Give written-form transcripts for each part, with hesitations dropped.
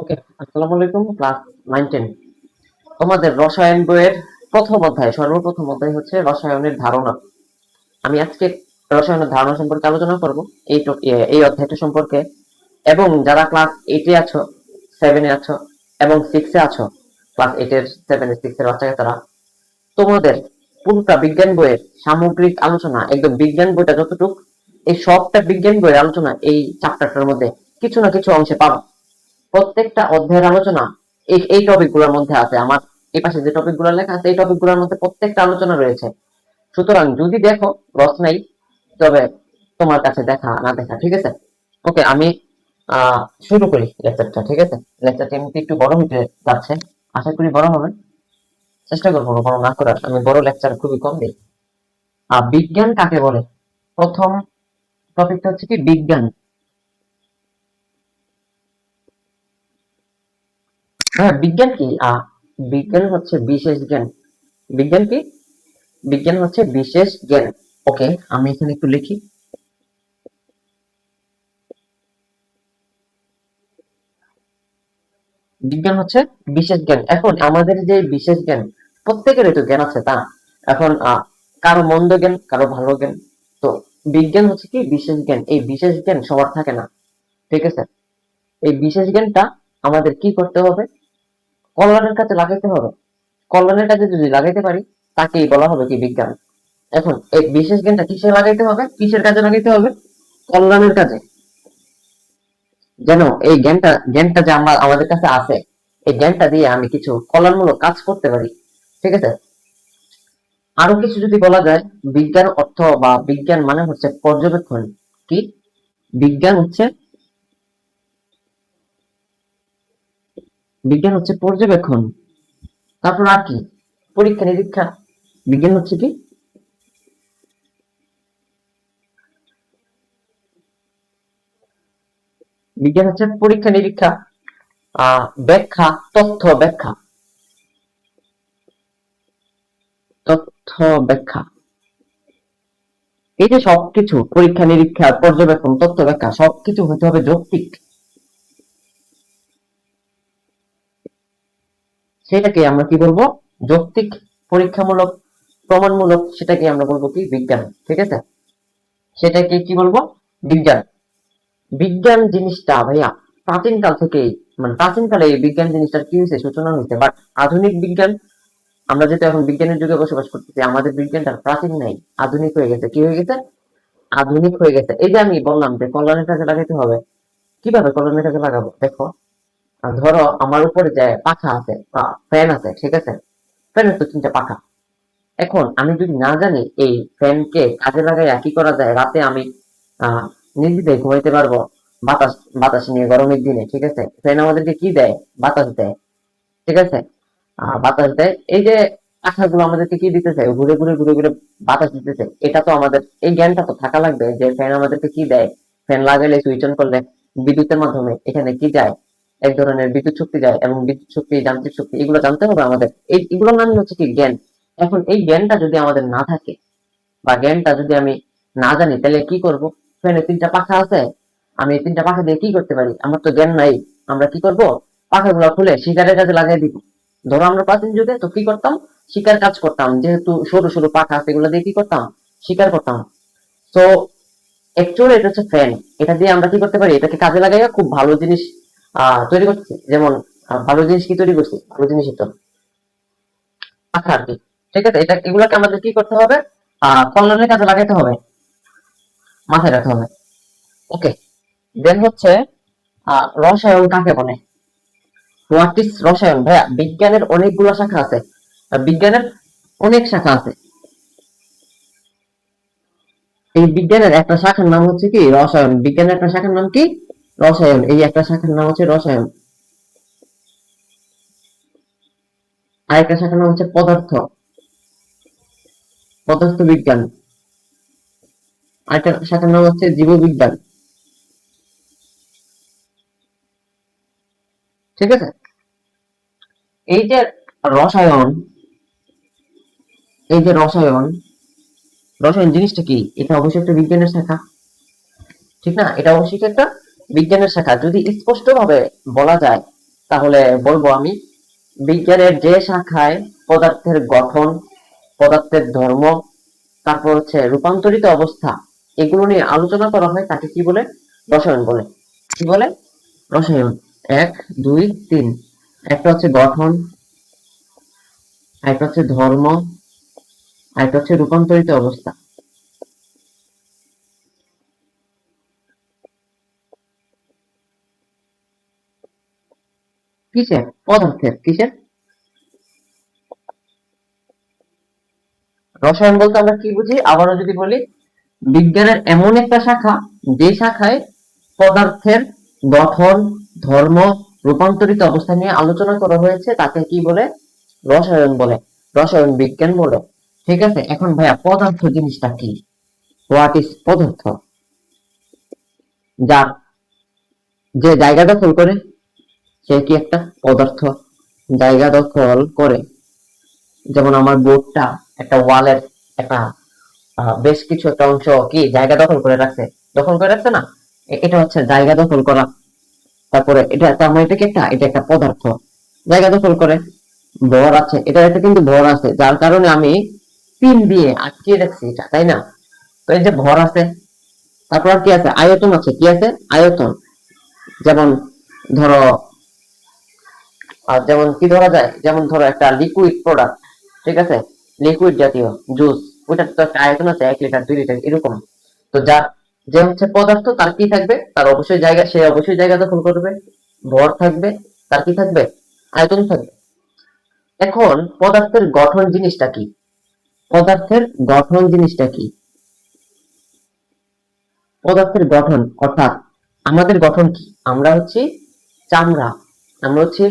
ওকে, আসসালামু আলাইকুম। ক্লাস 9-10 তোমাদের রসায়ন বইয়ের প্রথম অধ্যায়, সর্বপ্রথম অধ্যায় হচ্ছে রসায়নের ধারণা। আমি আজকে রসায়নের ধারণা সম্পর্কে আলোচনা করব এই অধ্যায়টা সম্পর্কে। এবং যারা ক্লাস 8-এ আছো, 7-এ আছো এবং 6-এ আছো, ক্লাস 8-এর 7-এর 6-এর বাচ্চা কাচ্চারা, তোমাদের পুরোটা বিজ্ঞান বইয়ের সামগ্রিক আলোচনা, একদম বিজ্ঞান বইটা যতটুক, এই সবটা বিজ্ঞান বইয়ের আলোচনা এই চ্যাপ্টারটার মধ্যে কিছু না কিছু অংশে পাবা। প্রত্যেকটা অধ্যায়ের আলোচনা এই এই টপিক গুলোর মধ্যে আছে। আমার এই পাশে যে টপিক গুলো লেখা আছে এই টপিক গুলোর মধ্যে প্রত্যেকটা আলোচনা রয়েছে। সুতরাং যদি দেখো রস নাই, তবে তোমার কাছে দেখা না দেখা, ঠিক আছে? ওকে, আমি শুরু করি লেকচারটা, ঠিক আছে? লেকচারটা এমনিতে একটু বড় হইতে যাচ্ছে, আশা করি বড় হবে। চেষ্টা করবো বড় না করার, আমি বড় লেকচার খুবই কম দিই। বিজ্ঞান কাকে বলে? প্রথম টপিকটা হচ্ছে কি বিজ্ঞান। হ্যাঁ, বিজ্ঞান কি? বিজ্ঞান হচ্ছে বিশেষ জ্ঞান। বিজ্ঞান কি? বিজ্ঞান হচ্ছে বিশেষ জ্ঞান। ওকে, আমি এখানে একটু লিখি। বিজ্ঞান হচ্ছে বিশেষ জ্ঞান। এখন আমাদের যে বিশেষ জ্ঞান, প্রত্যেকেরই তো জ্ঞান আছে, তা না? এখন কারো মন্দ জ্ঞান, কারো ভালো জ্ঞান। তো বিজ্ঞান হচ্ছে কি বিশেষ জ্ঞান। এই বিশেষ জ্ঞান সবার থাকে না, ঠিক আছে? এই বিশেষ জ্ঞানটা আমাদের কি করতে হবে? কল্যাণের কাজে লাগাইতে হবে। কল্যাণের কাজে যদি লাগাইতে পারি, তাকেই বলা হবে কি বিজ্ঞান। এখন এই বিশেষ জ্ঞানটা কিসে লাগাইতে হবে, কিসের কাজে লাগাইতে হবে? কল্যাণের কাজে। যেন এই জ্ঞানটা যে আমাদের কাছে আছে, এই জ্ঞানটা দিয়ে আমি কিছু কল্যাণমূলক কাজ করতে পারি, ঠিক আছে? আরো কিছু যদি বলা যায়, বিজ্ঞান অর্থ বা বিজ্ঞান মানে হচ্ছে পর্যবেক্ষণ। কি? বিজ্ঞান হচ্ছে বিজ্ঞান হচ্ছে পর্যবেক্ষণ। তারপর আর কি? পরীক্ষা নিরীক্ষা। বিজ্ঞান হচ্ছে কি? বিজ্ঞান হচ্ছে পরীক্ষা নিরীক্ষা, ব্যাখ্যা, তথ্য ব্যাখ্যা, তথ্য ব্যাখ্যা। এই যে সবকিছু পরীক্ষা নিরীক্ষা, পর্যবেক্ষণ, তথ্য ব্যাখ্যা, সবকিছু হতে হবে যৌক্তিক। সেটাকে আমরা কি বলবো? যৌক্তিক, পরীক্ষামূলক, প্রমাণমূলক। সেটাকে আমরা বলবো কি বিজ্ঞান, ঠিক আছে? সেটাকে কি বলবো? বিজ্ঞান। বিজ্ঞান জিনিসটা ভাইয়া প্রাচীন কাল থেকেই, মানে প্রাচীন কালে এই বিজ্ঞান জিনিসটার কি হয়েছে, সূচনা হয়েছে। বাট আধুনিক বিজ্ঞান, আমরা যেহেতু এখন বিজ্ঞানের যুগে বসবাস করতেছি, আমাদের বিজ্ঞানটা প্রাচীন নাই, আধুনিক হয়ে গেছে। কি হয়ে গেছে? আধুনিক হয়ে গেছে। এই যে আমি বললাম যে কল্যাণের কাজে লাগাইতে হবে, কিভাবে কল্যাণের কাজে লাগাবো? দেখো, ধরো আমার উপরে যে পাখা আছে বা ফ্যান আছে, ঠিক আছে? ফ্যানের তো তিনটা পাখা। এখন আমি যদি না জানি এই ফ্যানকে কাজে লাগাই কি করা যায়, রাতে আমি আহ নির্দ্বিধায় ঘুমাইতে পারবো। বাতাস, বাতাস নিয়ে গরমের দিনে, ঠিক আছে? ফ্যান আমাদেরকে কি দেয়? বাতাস দেয়, ঠিক আছে? বাতাস দেয়। এই যে পাখাগুলো আমাদেরকে কি দিতেছে? ঘুরে ঘুরে ঘুরে ঘুরে বাতাস দিতেছে। এটা তো আমাদের এই জ্ঞানটা তো থাকা লাগবে যে ফ্যান আমাদেরকে কি দেয়। ফ্যান লাগাইলে, সুইচ অন করলে বিদ্যুতের মাধ্যমে এখানে কি যায়? এক ধরনের বিদ্যুৎ শক্তি যায়, এবং বিদ্যুৎ শক্তি, যান্ত্রিক শক্তি, এগুলো জানতে হবে আমাদের। এগুলোর নাম হচ্ছে কি জ্ঞান। এখন এই জ্ঞানটা যদি আমাদের না থাকে, বা জ্ঞানটা যদি আমি না জানি, তাহলে কি করব? ফ্যানে তিনটা পাখা আছে, আমি এই তিনটা পাখা দিয়ে কি করতে পারি? আমার তো জ্ঞান নাই। আমরা কি করব? পাখাগুলো খুলে শিকারের কাজে লাগিয়ে দিব। ধরো আমরা প্রাচীন যুগে তো কি করতাম? শিকার কাজ করতাম, যেহেতু সরু সরু পাখা আছে, এগুলো দিয়ে কি করতাম? শিকার করতাম। তো অ্যাকচুয়ালি এটা হচ্ছে ফ্যান। এটা দিয়ে আমরা কি করতে পারি? এটাকে কাজে লাগাইয়া খুব ভালো জিনিস তৈরি করছি। যেমন ভালো জিনিস কি তৈরি করছি? ভালো জিনিসই তো পাখা আর কি, ঠিক আছে? এটা এগুলোকে আমাদের কি করতে হবে? কল্যাণের কাজে লাগাইতে হবে, মাথায় রাখতে হবে। ওকে, দেন হচ্ছে রসায়ন কাকে বলে? হোয়াট ইজ রসায়ন? ভাইয়া বিজ্ঞানের অনেকগুলো শাখা আছে, বিজ্ঞানের অনেক শাখা আছে। এই বিজ্ঞানের একটা শাখার নাম হচ্ছে কি রসায়ন। বিজ্ঞানের একটা শাখার নাম কি? রসায়ন। এই একটা শাখার নাম হচ্ছে রসায়ন। আর একটা শাখার নাম হচ্ছে পদার্থ, পদার্থ বিজ্ঞান। আর একটা শাখার নাম হচ্ছে জীববিজ্ঞান, ঠিক আছে? এই যে রসায়ন, এই যে রসায়ন, রসায়ন জিনিসটা কি? এটা অবশ্যই একটা বিজ্ঞানের শাখা, ঠিক না? এটা অবশ্যই একটা বিজ্ঞানের শাখা। যদি স্পষ্ট ভাবে বলা যায়, তাহলে বলবো আমি বিজ্ঞানের যে শাখায় পদার্থের গঠন, পদার্থের ধর্ম, তারপর হচ্ছে রূপান্তরিত অবস্থা, এগুলো নিয়ে আলোচনা করা হয় তাকে কি বলে? রসায়ন বলে। কি বলে? রসায়ন। 1 2 3। একটা হচ্ছে গঠন, একটা হচ্ছে ধর্ম, একটা হচ্ছে রূপান্তরিত অবস্থা। কিসের? পদার্থের। কিসের? রসায়ন বলতে আমরা কি বুঝি? আবারও যদি বলি, বিজ্ঞানের এমন একটা শাখা যে শাখায় পদার্থের গঠন, ধর্ম, রূপান্তরিত অবস্থা নিয়ে আলোচনা করা হয়েছে তাকে কি বলে? রসায়ন বলে, রসায়ন বিজ্ঞান বলে। ঠিক আছে, এখন ভাইয়া পদার্থ জিনিসটা কি? হোয়াট ইজ পদার্থ? যার যে জায়গা দখল করে সে কি একটা পদার্থ? জায়গা দখল করে, যেমন আমার বোর্ডটা একটা ওয়ালের একটা বেশ কিছু একটা অংশ কি জায়গা দখল করে রাখছে, দখল করে রাখছে না? এটা হচ্ছে জায়গা দখল করা। তারপরে এটা তার মানে এটা কি একটা, এটা একটা পদার্থ জায়গা দখল করে। ভর আছে, এটা একটা কিন্তু ভর আছে, যার কারণে আমি পিন দিয়ে আটকিয়ে রাখছি এটা, তাই না? তো এই যে ভর আছে, তারপর আর কি আছে? আয়তন আছে। কি আছে? আয়তন। যেমন ধরো, যেমন কি ধরা যায়, যেমন ধরো একটা লিকুইড প্রোডাক্ট, ঠিক আছে, লিকুইড জাতীয় জুস, ওইটার তো একটা আয়তন আছে 1 লিটার 2 লিটার এরকম। তো যার যে হচ্ছে পদার্থ তার কি থাকবে? তার অবশ্যই জায়গা, সে অবশ্যই জায়গা দখল করবে, ভর থাকবে, তার কি থাকবে? আয়তন থাকবে। এখন পদার্থের গঠন জিনিসটা কি? পদার্থের গঠন জিনিসটা কি? পদার্থের গঠন অর্থাৎ আমাদের গঠন কি? আমরা হচ্ছি চামড়া, আমরা হচ্ছে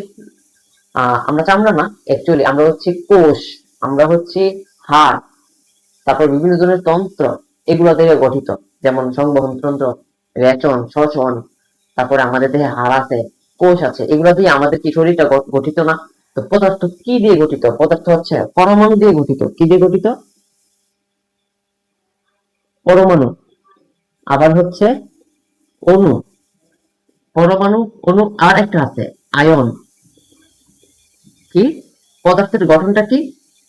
আমরা চামড়া না, অ্যাকচুয়ালি আমরা হচ্ছে কোষ, আমরা হচ্ছে হাড়, তারপর বিভিন্ন ধরনের তন্ত্র, এগুলো থেকে গঠিত। যেমন সংবহন তন্ত্র, রেচন, শ্বসন, তারপরে আমাদের দেহে হাড় আছে, কোষ আছে, এগুলো দিয়ে আমাদের কি শরীরটা গঠিত না? তো পদার্থ কি দিয়ে গঠিত? পদার্থ হচ্ছে পরমাণু দিয়ে গঠিত। কি দিয়ে গঠিত? পরমাণু। আবার হচ্ছে অণু, পরমাণু, অণু, আর একটা আছে আয়ন। কি? পদার্থের গঠনটা কি?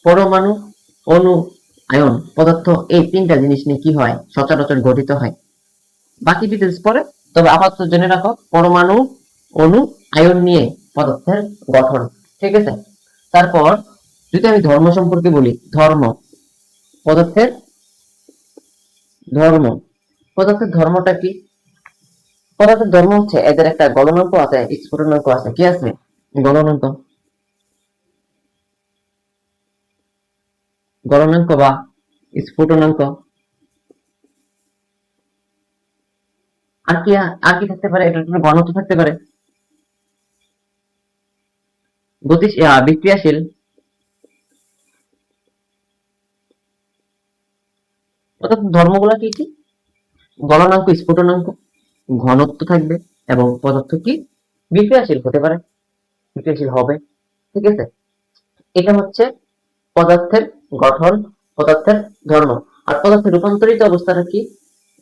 পরমাণু, অণু, আয়ন। পদার্থ এই তিনটা জিনিস নিয়ে কি হয়? সচরাচর গঠিত হয়। বাকি ডিটেলস পরে, তবে আপাতত জেনে রাখো পরমাণু, অণু, আয়ন নিয়ে পদার্থের গঠন। ঠিক আছে, তারপর যদি আমি ধর্ম সম্পর্কে বলি, ধর্ম, পদার্থের ধর্ম, পদার্থের ধর্মটা কি? পদার্থের ধর্ম হচ্ছে এদের একটা গলনাঙ্ক আছে, স্ফুটনাঙ্ক আছে। কি আছে? গলনাঙ্ক, গলনাঙ্ক বা স্ফুটনাঙ্ক। আর কি, আর কি থাকতে পারে? এটার জন্য ঘনত্ব থাকতে পারে, গতি, বিক্রিয়াশীল। অর্থাৎ ধর্মগুলা কি কি? গলনাঙ্ক, স্ফুটনাঙ্ক, ঘনত্ব থাকবে, এবং পদার্থ কি বিক্রিয়াশীল হতে পারে, বিক্রিয়াশীল হবে। ঠিক আছে, এটা হচ্ছে পদার্থের গঠন, পদার্থের ধর্ম। আর পদার্থের রূপান্তরিত অবস্থাটা কি?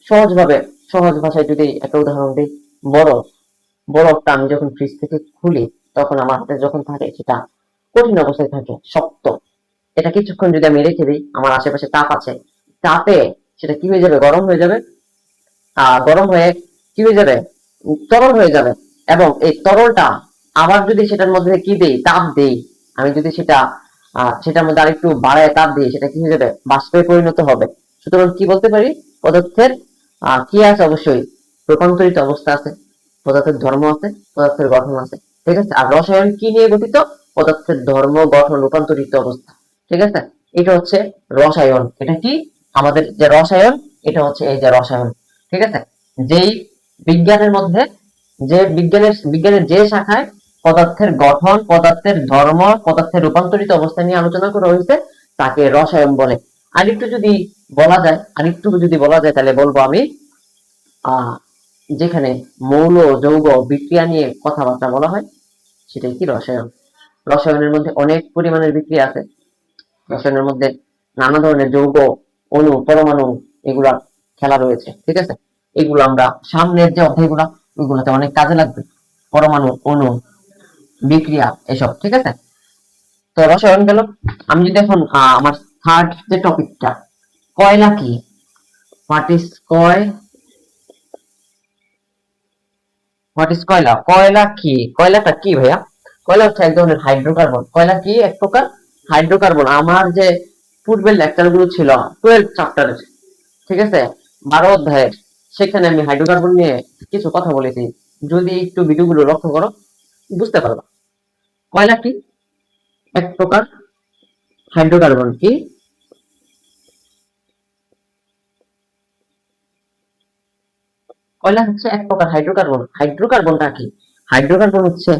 সহজভাবে, সহজ ভাষায় যদি একটা উদাহরণ দিই, বরফ, বরফটা আমি যখন ফ্রিজ থেকে খুলি তখন আমার হাতে যখন থাকে সেটা কঠিন অবস্থায় থাকে, শক্ত। এটা কিছুক্ষণ যদি আমি রেখে দিই, আমার আশেপাশে তাপ আছে, তাপে সেটা কি হয়ে যাবে? গরম হয়ে যাবে। গরম হয়ে কি হয়ে যাবে? তরল হয়ে যাবে। এবং এই তরলটা আবার যদি সেটার মধ্যে কি দেই? তাপ দেই। আমি যদি সেটা সেটার মধ্যে আরেকটু বাড়ায় তাপ দিই, সেটা কি হয়ে যাবে? বাষ্পে পরিণত হবে। সুতরাং কি বলতে পারি? পদার্থের কি আছে? অবশ্যই রূপান্তরিত অবস্থা আছে, পদার্থের ধর্ম আছে, পদার্থের গঠন আছে। ঠিক আছে, আর রসায়ন কি নিয়ে গঠিত? পদার্থের ধর্ম, গঠন, রূপান্তরিত অবস্থা। ঠিক আছে, এটা হচ্ছে রসায়ন। এটা কি? আমাদের যে রসায়ন, এটা হচ্ছে এই যে রসায়ন। ঠিক আছে, যেই বিজ্ঞানের মধ্যে, যে বিজ্ঞানের যে শাখায় পদার্থের গঠন, পদার্থের ধর্ম, পদার্থের রূপান্তরিত অবস্থা নিয়ে আলোচনা করা হয়েছে তাকে রসায়ন বলে। আরেকটু যদি বলা যায়, আরেকটু যদি বলা যায় তাহলে বলবো আমি আহ যেখানে মৌল, যৌগ, বিক্রিয়া নিয়ে কথাবার্তা বলা হয় সেটাই কি? রসায়ন। রসায়নের মধ্যে অনেক পরিমাণের বিক্রিয়া আছে, রসায়নের মধ্যে নানা ধরনের যৌগ, অণু, পরমাণু, এগুলা খেলা রয়েছে। ঠিক আছে, এগুলো আমরা সামনের যে অধ্যায়গুলা, ওইগুলোতে অনেক কাজে লাগবে। পরমাণু, অণু, বিক্রিয়া এসব, ঠিক আছে। তো রসায়ন গেল। আমি যদি এখন আমার থার্ড যে টপিকটা, কয়লা কি, হোয়াট ইজ কয়লা, কয়লা কি, কয়লাটা কি ভাইয়া? কয়লা হচ্ছে এক ধরনের হাইড্রোকার্বন। কয়লা কি? এক প্রকার হাইড্রোকার্বন। আমার যে পূর্বের লেকচার গুলো ছিল 12 চ্যাপ্টারের, ঠিক আছে, 12 অধ্যায়ের, সেখানে আমি হাইড্রোকার্বন নিয়ে কিছু কথা বলেছি। যদি একটু ভিডিওগুলো লক্ষ্য করো বুঝতে পারবা। কয়লা কি? এক প্রকার হাইড্রোকার্বন। কি? কয়লা হচ্ছে এক প্রকার হাইড্রোকার্বন। হাইড্রোকার্বনটা কি? হাইড্রোকার্বন হচ্ছে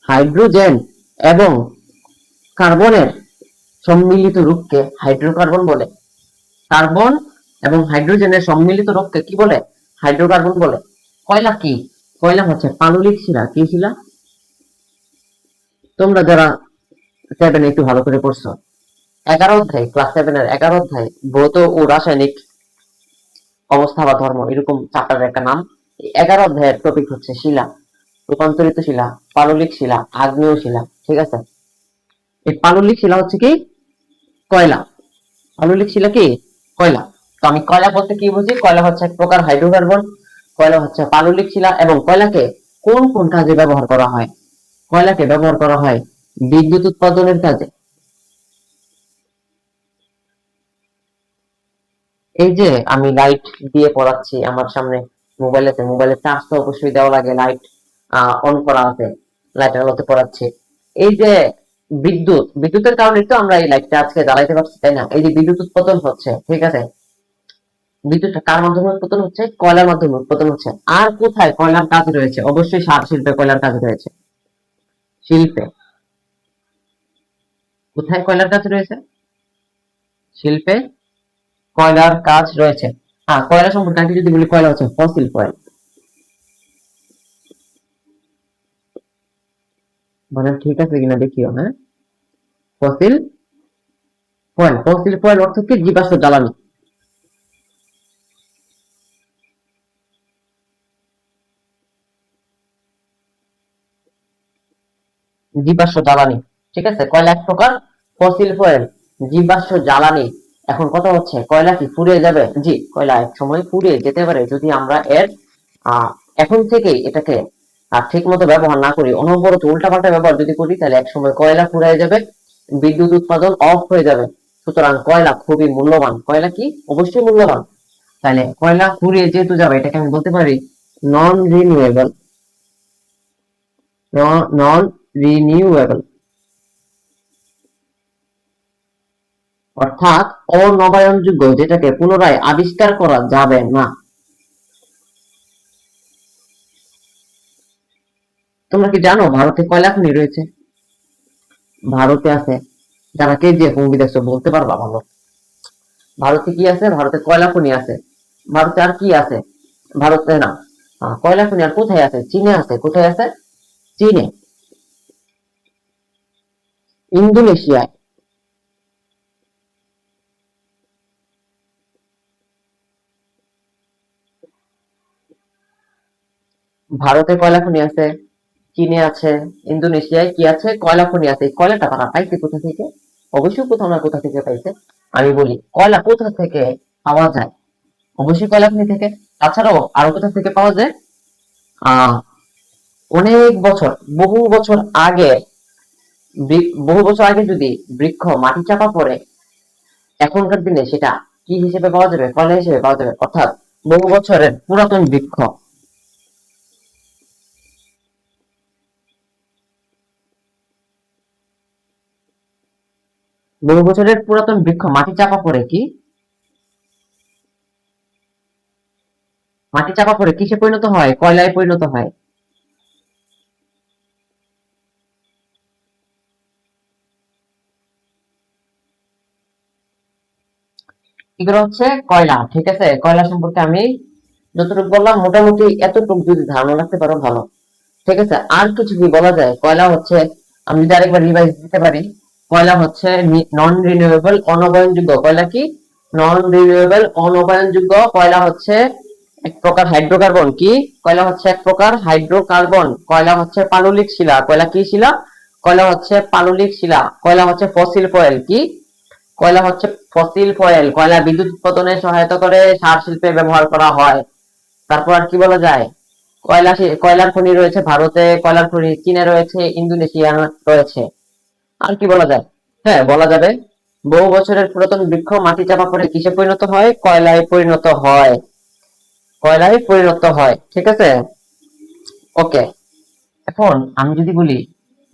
হাইড্রোজেন এবং কার্বনের সম্মিলিত রূপকে হাইড্রোকার্বন বলে। কার্বন এবং হাইড্রোজেনের সম্মিলিত রূপকে কি বলে? হাইড্রোকার্বন বলে। কয়লা কি? কয়লা হচ্ছে পাললিক শিলা। কি শিলা? তোমরা যারা 7 একটু ভালো করে পড়ছো, 11 অধ্যায়, ক্লাস 7 এর 11 অধ্যায় ভৌত ও রাসায়নিক অবস্থা বা ধর্ম, এরকম চ্যাপ্টারের একটা নাম। 11 অধ্যায়ের টপিক হচ্ছে শিলা, রূপান্তরিত শিলা, পাললিক শিলা, আগ্নেয় শিলা, ঠিক আছে। এই পাললিক শিলা হচ্ছে কি? কয়লা। পাললিক শিলা কি? কয়লা। তো আমি কয়লা বলতে কি বুঝি? কয়লা হচ্ছে এক প্রকার হাইড্রোকার্বন, কয়লা হচ্ছে পাললিক শিলা, এবং কয়লাকে কোন কোন কাজে ব্যবহার করা হয়? কয়লাকে ব্যবহার করা হয় বিদ্যুৎ উৎপাদনের কাজে। এই যে আমি লাইট দিয়ে পড়াচ্ছি, আমার সামনে মোবাইলের চার্জ তো অবশ্যই দেওয়া লাগে, লাইট অন করা আছে, লাইটের আলোতে পড়াচ্ছি। এই যে বিদ্যুতের কারণে তো আমরা এই লাইটটা আজকে জ্বালাইতে পারছি, তাই না? এই যে বিদ্যুৎ উৎপাদন হচ্ছে, ঠিক আছে, বিদ্যুৎটা কার মাধ্যমে উৎপাদন হচ্ছে? কয়লার মাধ্যমে উৎপাদন হচ্ছে। আর কোথায় কয়লার কাজ রয়েছে? অবশ্যই সার শিল্পে কয়লার কাজ রয়েছে। শিল্পে। কোথায় কয়লার কাজ রয়েছে? শিল্পে কয়লার কাজ রয়েছে। কয়লা সম্পর্কে আমি যদি বলি, কয়লা হচ্ছে ফসিল কয়েল। মানে ঠিক আছে কিনা দেখিও, হ্যাঁ। ফসিল কয়েল, ফসিল কয়েল অর্থ কি? জীবাশ্ম জ্বালানি। জীবাশ্ম জ্বালানি, ঠিক আছে। কয়লা এক প্রকার ফসিল ফুয়েল, জীবাশ্ম জ্বালানি। এখন কথা হচ্ছে, কয়লা কি ফুরিয়ে যাবে? জি, কয়লা এক সময় ফুরিয়ে যেতে পারে যদি আমরা এর আহ এখন থেকেই এটাকে ঠিক মতো ব্যবহার না করি, অনবরত উল্টাপাল্টা ব্যবহার যদি করি, তাহলে এক সময় কয়লা ফুরিয়ে যাবে, বিদ্যুৎ উৎপাদন অফ হয়ে যাবে। সুতরাং কয়লা খুবই মূল্যবান। কয়লা কি? অবশ্যই মূল্যবান। তাহলে কয়লা ফুরিয়ে যেহেতু যাবে, এটাকে আমি বলতে পারি নন রিনিউয়েবল। নন রিনিউয়েবল অর্থাৎ অনবায়নযোগ্য, যেটাকে পুনরায় আবিষ্কার করা যাবে না। তোমরা কি জানো ভারতে কয়লা খনি রয়েছে? ভারতে আছে। যারা কেজিএফ মুভি দেখছো বলতে পারবা ভালো। ভারতে কি আছে? ভারতে কয়লা খনি আছে। ভারতে আর কি আছে? ভারতে না, কয়লা খনি আর কোথায় আছে? চীনে আছে। কোথায় আছে? চীনে। ইন্দোনেশিয়ায়। ভারতে কয়লা খনি আছে, চীনে আছে, ইন্দোনেশিয়ায় কি আছে? কয়লা খনি আছে। এই কয়লাটা তারা পাইছে কোথা থেকে? অবশ্যই কোথাও না কোথা থেকে পাইছে। আমি বলি, কয়লা কোথা থেকে পাওয়া যায়? অবশ্যই কয়লা খনি থেকে। তাছাড়াও আরো কোথা থেকে পাওয়া যায়? আহ অনেক বছর, বহু বছর আগে, বহু বছর আগে যদি বৃক্ষ মাটি চাপা পড়ে, এখনকার দিনে সেটা কি হিসেবে পাওয়া যাবে? কয়লা হিসেবে পাওয়া যাবে। অর্থাৎ বহু বছরের পুরাতন বৃক্ষ। বহু বছরের পুরাতন বৃক্ষ মাটি চাপা পড়ে কি? মাটি চাপা পড়ে কিসে পরিণত হয়? কয়লায় পরিণত হয়। এগুলো হচ্ছে কয়লা, ঠিক আছে। কয়লা সম্পর্কে আমি যতটুকু বললাম, মোটামুটি এতটুকু যদি ধারণা রাখতে পারো ভালো, ঠিক আছে। আর কিছু কি বলা যায়? কয়লা হচ্ছে, আমি যদি আরেকবার রিভাইজ দিতে পারি, কয়লা হচ্ছে নন রিনিউয়েবল, অনবায়নযোগ্য। কয়লা কি? নন রিনিউয়েবল, অনবায়নযোগ্য। কয়লা হচ্ছে এক প্রকার হাইড্রোকার্বন। কি? কয়লা হচ্ছে এক প্রকার হাইড্রোকার্বন। কয়লা হচ্ছে পাললিক শিলা। কয়লা কি শিলা? কয়লা হচ্ছে পাললিক শিলা, কয়লা হচ্ছে ফসিল ফয়েল। কি? কয়লা হচ্ছে ফসিল ফয়েল। কয়লা বিদ্যুৎ উৎপাদনে সহায়তা করে, সার শিল্পে ব্যবহার করা হয়। তারপর আর কি বলা যায়? কয়লার খনি রয়েছে ভারতে, কয়লার খনি চীনে রয়েছে, ইন্দোনেশিয়া রয়েছে। আর কি বলা যায়? হ্যাঁ, বলা যাবে বহু বছরের পুরাতন বৃক্ষ মাটি চাপা পড়ে কিসে পরিণত হয়? কয়লায় পরিণত হয়। কয়লায় পরিণত হয়। ঠিক আছে? ওকে। এখন আমি যদি বলি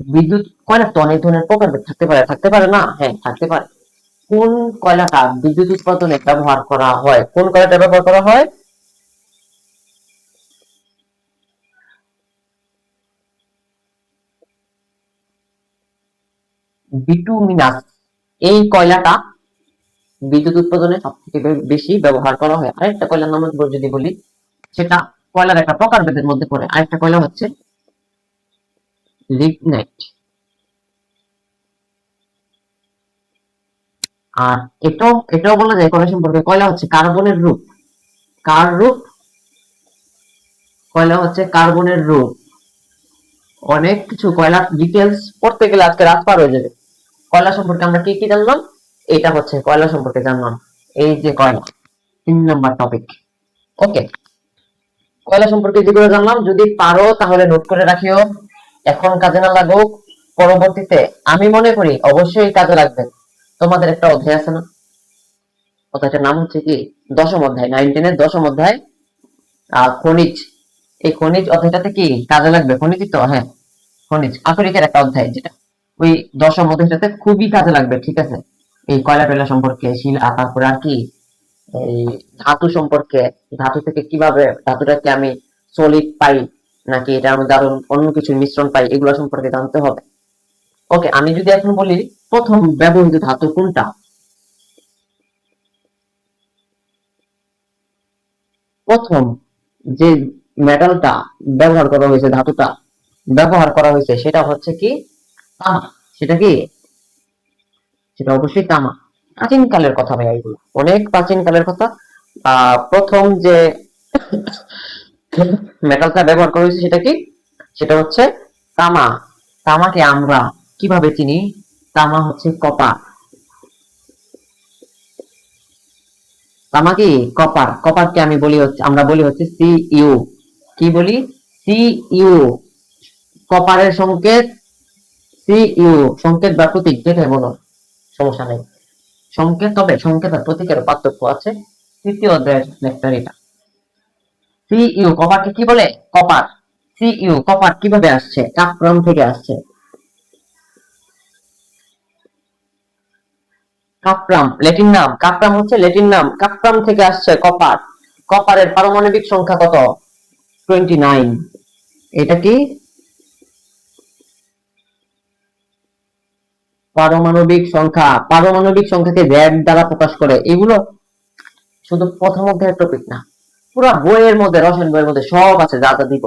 বিদ্যুৎ কয়লা তো অনেক ধরনের প্রকারভেদ থাকতে পারে, থাকতে পারে না? হ্যাঁ, থাকতে পারে। কোন কয়লাটা বিদ্যুৎ উৎপাদনে ব্যবহার করা হয়? কোন কয়লাটা ব্যবহার করা হয়? বিটুমিনাস। এই কয়লাটা বিদ্যুৎ উৎপাদনে সব থেকে বেশি ব্যবহার করা হয়। আরেকটা কয়লার নাম যদি বলি, সেটা কয়লার একটা প্রকারভেদের মধ্যে পড়ে। আরেকটা কয়লা হচ্ছে লিগনাইট। আর এটাও বলা যায় কয়লা সম্পর্কে, কয়লা হচ্ছে কার্বনের রূপ। কার রূপ? কয়লা হচ্ছে কার্বনের রূপ। অনেক কিছু কয়লার ডিটেলস পড়তে গেলে আজকে রাত পার হয়ে যাবে। কয়লা সম্পর্কে আমরা কি কি জানলাম? এটা হচ্ছে কয়লা সম্পর্কে জানলাম। এই যে কয়লা, 3 নম্বর টপিক। ওকে, কয়লা সম্পর্কে যেগুলো জানলাম, যদি পারো তাহলে নোট করে রাখিও। এখন কাজে না লাগুক, পরবর্তীতে আমি মনে করি অবশ্যই কাজে লাগবে। তোমাদের একটা অধ্যায় আছে না? অধ্যায়টার নাম হচ্ছে কি? 10ম অধ্যায়, 9-10-এর 10ম অধ্যায়, খনিজ। এই খনিজ অধ্যায়টাতে কি কাজে লাগবে? খনিজই তো, হ্যাঁ, খনিজ আকরিকের একটা অধ্যায়, যেটা ওই 10ম অধ্যায়টাতে খুবই কাজে লাগবে। ঠিক আছে? এই কয়লা টয়লা সম্পর্কে, শিলা, তারপরে আর কি এই ধাতু সম্পর্কে, ধাতু থেকে কিভাবে ধাতুটাকে আমি সলিড পাই, নাকি এটার মধ্যে আরো অন্য কিছু মিশ্রণ পাই, এগুলো সম্পর্কে জানতে হবে। ওকে, আমি যদি এখন বলি প্রথম ব্যবহৃত ধাতু কোনটা? প্রথম যে মেটালটা ব্যবহার করা হয়েছে, ধাতুটা ব্যবহার করা হয়েছে, সেটা হচ্ছে কি? তামা। সেটা কি? সেটা অবশ্যই তামা। প্রাচীন কালের কথা ভাই, এগুলো অনেক প্রাচীন কালের কথা। প্রথম যে মেটালটা ব্যবহার করা হয়েছে সেটা কি? সেটা হচ্ছে তামা। তামাকে আমরা কিভাবে চিনি? তামা হচ্ছে কপার। তামা কি? কপার। কপারকে আমরা বলি হচ্ছে Cu। কি বলি? Cu। কপারের সংকেত Cu। সংকেত বা প্রতীক যেটাই বলো, সমস্যা নেই। সংকেত, তবে সংকেত আর প্রতীকের পার্থক্য আছে। তৃতীয় অধ্যায়ের লেকচার এটা। Cu কপারকে কি বলে? কপার। Cu কপার কিভাবে আসছে? কাপ্রাম থেকে আসছে। কাপ্রাম ল্যাটিন নাম, কাপ্রাম হচ্ছে ল্যাটিন নাম, কাপ্রাম থেকে আসছে কপার। কপারের পারমাণবিক সংখ্যা কত? 29। এটা কি? পারমাণবিক সংখ্যা। পারমাণবিক সংখ্যাকে Z দ্বারা প্রকাশ করে। এগুলো শুধু প্রথম অধ্যায়ের টপিক না, পুরো বইয়ের মধ্যে, রসায়ন বইয়ের মধ্যে সব আছে। যা যা দিব,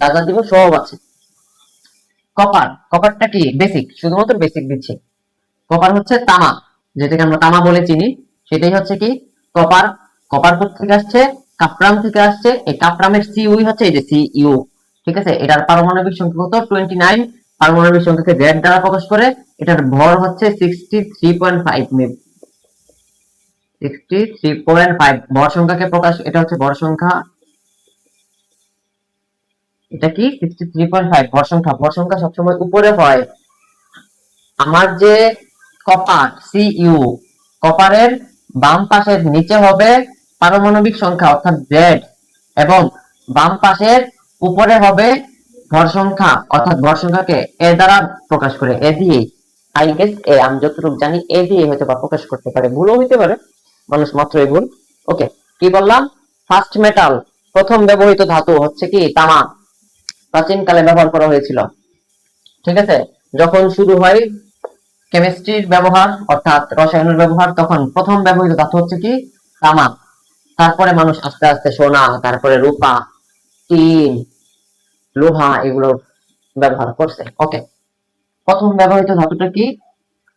যা যা দিব সব আছে। কপার, কপারটা কি? বেসিক, শুধুমাত্র বেসিক দিচ্ছে। কপার হচ্ছে তামা, যেটাকে আমরা তামা বলে চিনি, সেটাই হচ্ছে কি? কপার। কপার থেকে আসছে? কাপ্রাম থেকে আসছে। এই কাপ্রামের Cu হচ্ছে এই যে Cu। ঠিক আছে? এটার পারমাণবিক সংখ্যা কত? 29। পারমাণবিক সংখ্যাকে Z দ্বারা প্রকাশ করে। এটার ভর হচ্ছে 63.5 মেব। 63.5 ভর সংখ্যাকে প্রকাশ, এটা হচ্ছে ভর সংখ্যা। এটা কি? 63.5 ভর সংখ্যা। ভর সংখ্যা সবসময় উপরে হয়। আমার যে কপার Cu, কপারের বাম পাশের নিচে হবে পারমাণবিক সংখ্যা অর্থাৎ Z, এবং বাম পাশের উপরে হবে ভর সংখ্যা অর্থাৎ ভর সংখ্যাকে এ দ্বারা প্রকাশ করে, এ দিয়ে। আই গেস এ, আমি যতটুকু জানি এ দিয়ে হয়তো বা প্রকাশ করতে পারে, ভুলও হইতে পারে, মানুষ মাত্রই ভুল। ওকে, কি বললাম? ফার্স্ট মেটাল, প্রথম ব্যবহৃত ধাতু হচ্ছে কি? তামা। প্রাচীনকালে ব্যবহার করা হয়েছিল। ঠিক আছে? যখন শুরু হয় কেমিস্ট্রির ব্যবহার অর্থাৎ রসায়নের ব্যবহার, তখন প্রথম ব্যবহৃত ধাতু হচ্ছে কি? তামা। তারপরে মানুষ আস্তে আস্তে সোনা, তারপরে রূপা, টিন, লোহা এগুলো ব্যবহার করছে। ওকে, প্রথম ব্যবহৃত ধাতুটা কি?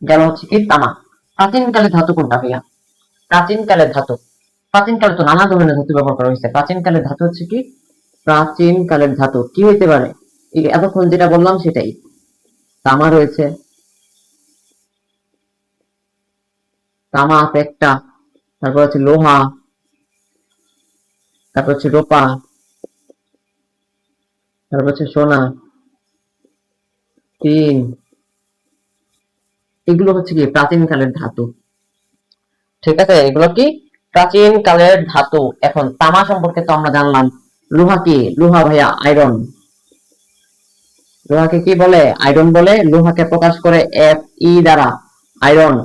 গেল হচ্ছে কি? তামা। প্রাচীনকালের ধাতু কোনটা ভাইয়া? প্রাচীনকালের ধাতু, প্রাচীনকালে তো নানা ধরনের ধাতু ব্যবহার করা হয়েছে। প্রাচীনকালের ধাতু হচ্ছে কি? প্রাচীনকালের ধাতু কি হইতে পারে? এতক্ষণ যেটা বললাম সেটাই। তামা রয়েছে, তামা আছে একটা, তারপর হচ্ছে লোহা, তারপর হচ্ছে রূপা, তারপর হচ্ছে সোনা, টিন। এগুলো হচ্ছে কি প্রাচীন কালের ধাতু। ঠিক আছে, এগুলো কি প্রাচীন কালের ধাতু। এখন তামা সম্পর্কে তো আমরা জানলাম। লোহা কি? লোহা ভাইয়া আয়রন। লোহাকে কি বলে? আয়রন বলে। লোহাকে প্রকাশ করে এফ ই দ্বারা, আয়রন।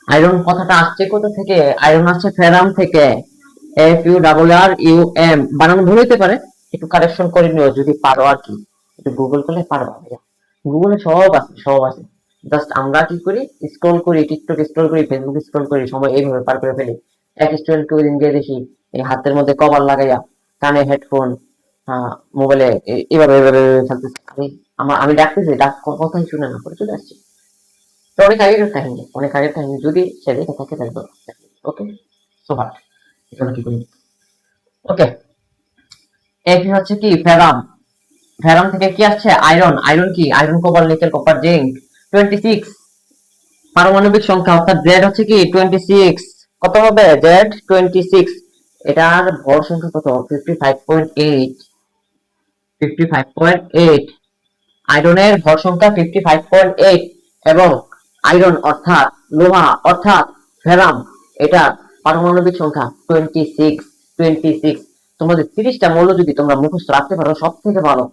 আয়রন কথাটা আসছে কোথা থেকে? আয়রন আসছে ফেরাম থেকে, F U double R U M. বানানো ভুল হইতে পারে, একটু কারেকশন করে নিও যদি পারো আর কি। একটু গুগল করলে পারবা ভাইয়া, গুগলে সব আছে, সব আছে। জাস্ট আমরা কি করি? স্ক্রল করি, টিকটক স্ক্রল করি, ফেসবুক স্ক্রল করি, সময় এইভাবে পার করে ফেলি। এক স্টুডেন্টকে ওই দিন গিয়ে দেখি এই হাতের মধ্যে কভার লাগাইয়া, কানে হেডফোন, মোবাইলে এভাবে এভাবে খেলতেছে। আমি ডাকতেছি, কথাই শুনে না, করে চলে আসছি। তো অনেক আগের কাহিনী, অনেক আগের কাহিনী। যদি সে দেখে থাকে তাহলে ওকে, সো হার্ট এগুলো কি করি। ওকে, এটি হচ্ছে কি ফেরাম। ফেরাম থেকে কি আসছে? আয়রন। আয়রন কি? Iron, cobalt, nickel, copper, zinc. 26 পারমাণবিক সংখ্যা, অর্থাৎ জেড হচ্ছে কি 26। কত হবে? জেড 26। এটার ভর সংখ্যা কত? 55.8। 55.8। আয়রনের ভর সংখ্যা 55.8। এবং আয়রন অর্থাৎ লোহা অর্থাৎ ফেরাম, এটা পারমাণবিক সংখ্যা 26। 26। তোমাদের 30টা মৌল যদি তোমরা মুখস্থ রাখতে পারো সব থেকে ভালো।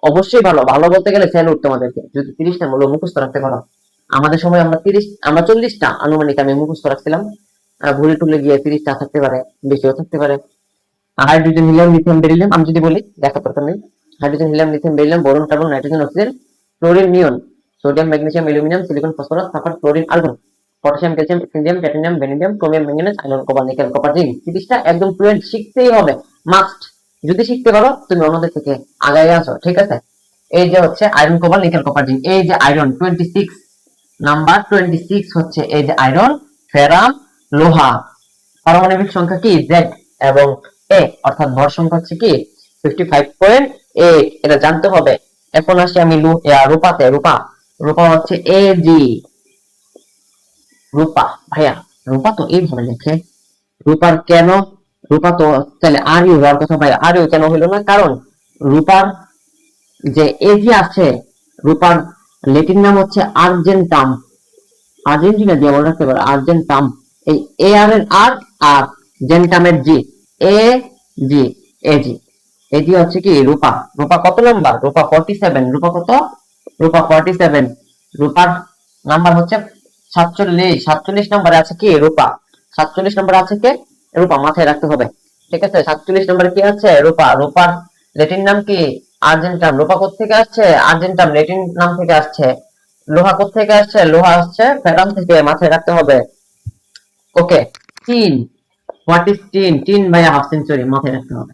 অবশ্যই ভালো, ভালো বলতে গেলে স্যালুট তোমাদেরকে যদি 30টা মৌল মুখস্থ রাখতে পারো। আমাদের সময় আমরা 40টা আনুমানিক আমি মুখস্থ রাখছিলাম। ভুলে টুলে গিয়ে 30টা থাকতে পারে, বেশিও থাকতে পারে। হাইড্রোজেন, হিলিয়াম, লিথিয়াম, বেরিলিয়াম আমি যদি বলি, দেখা দরকার নেই। Hydrogen, helium, lithium, beryllium, boron, carbon, nitrogen, oxygen, chlorine, neon, sodium, magnesium, aluminium, silicon, phosphorus, sulphur, chlorine, argon, potassium, calcium, indium, platinum, vanadium, chromium, manganese, iron, copper, nickel, copper, zinc. 30টা একদম fluent, শিখতেই হবে, must. যদি শিখতে পারো তুমি অন্যদের থেকে আগায় আসো। ঠিক আছে, এই যে হচ্ছে iron, copper, nickel, copper, zinc. এই যে আয়রন 26 নাম্বার 26 হচ্ছে এই যে আয়রন, ফেরাম, লোহা। পারমাণবিক সংখ্যা কি? জেড এবং এ, অর্থাৎ ভর সংখ্যা হচ্ছে কি 55.8। এটা জানতে হবে। এখন আসি আমি রূপাতে। রূপা, রূপা হচ্ছে এ জি। রূপা ভাইয়া, রূপা তো এইভাবে লেখে। রূপার কেন? রূপা তো তাহলে আর ইউ হওয়ার কথা ভাই, আর ইউ কেন হইলো না? কারণ রূপার যে এজি আছে, রূপার ল্যাটিন নাম হচ্ছে আর্জেন্টাম। আর্জেন্টিনা দিয়ে বলে রাখতে পারো, আর্জেন্টাম। এই এ আর এর আর, আর জেন্টামের জি, এ জি, এজি। এজি হচ্ছে কি রূপা। রূপা কত নাম্বার? রূপা 47। রূপা কত? রূপা 47। রূপার নাম্বার হচ্ছে 47। 47 নম্বরে আছে কি রূপা। 47 নম্বরে আছে কে? রূপা, মাথায় রাখতে হবে। ঠিক আছে, 47 নম্বরে কি আছে? রূপা। রূপার ল্যাটিন নাম কি? আর্জেন্টাম। রূপা কোত্থেকে আসছে? আর্জেন্টাম ল্যাটিন নাম থেকে আসছে। লোহা কোত্থেকে আসছে? লোহা আসছে ফেরাম থেকে, মাথায় রাখতে হবে। Okay, tin. What is tin? Tin ভাইয়া হাফ সেঞ্চুরি, মাথায় রাখতে হবে।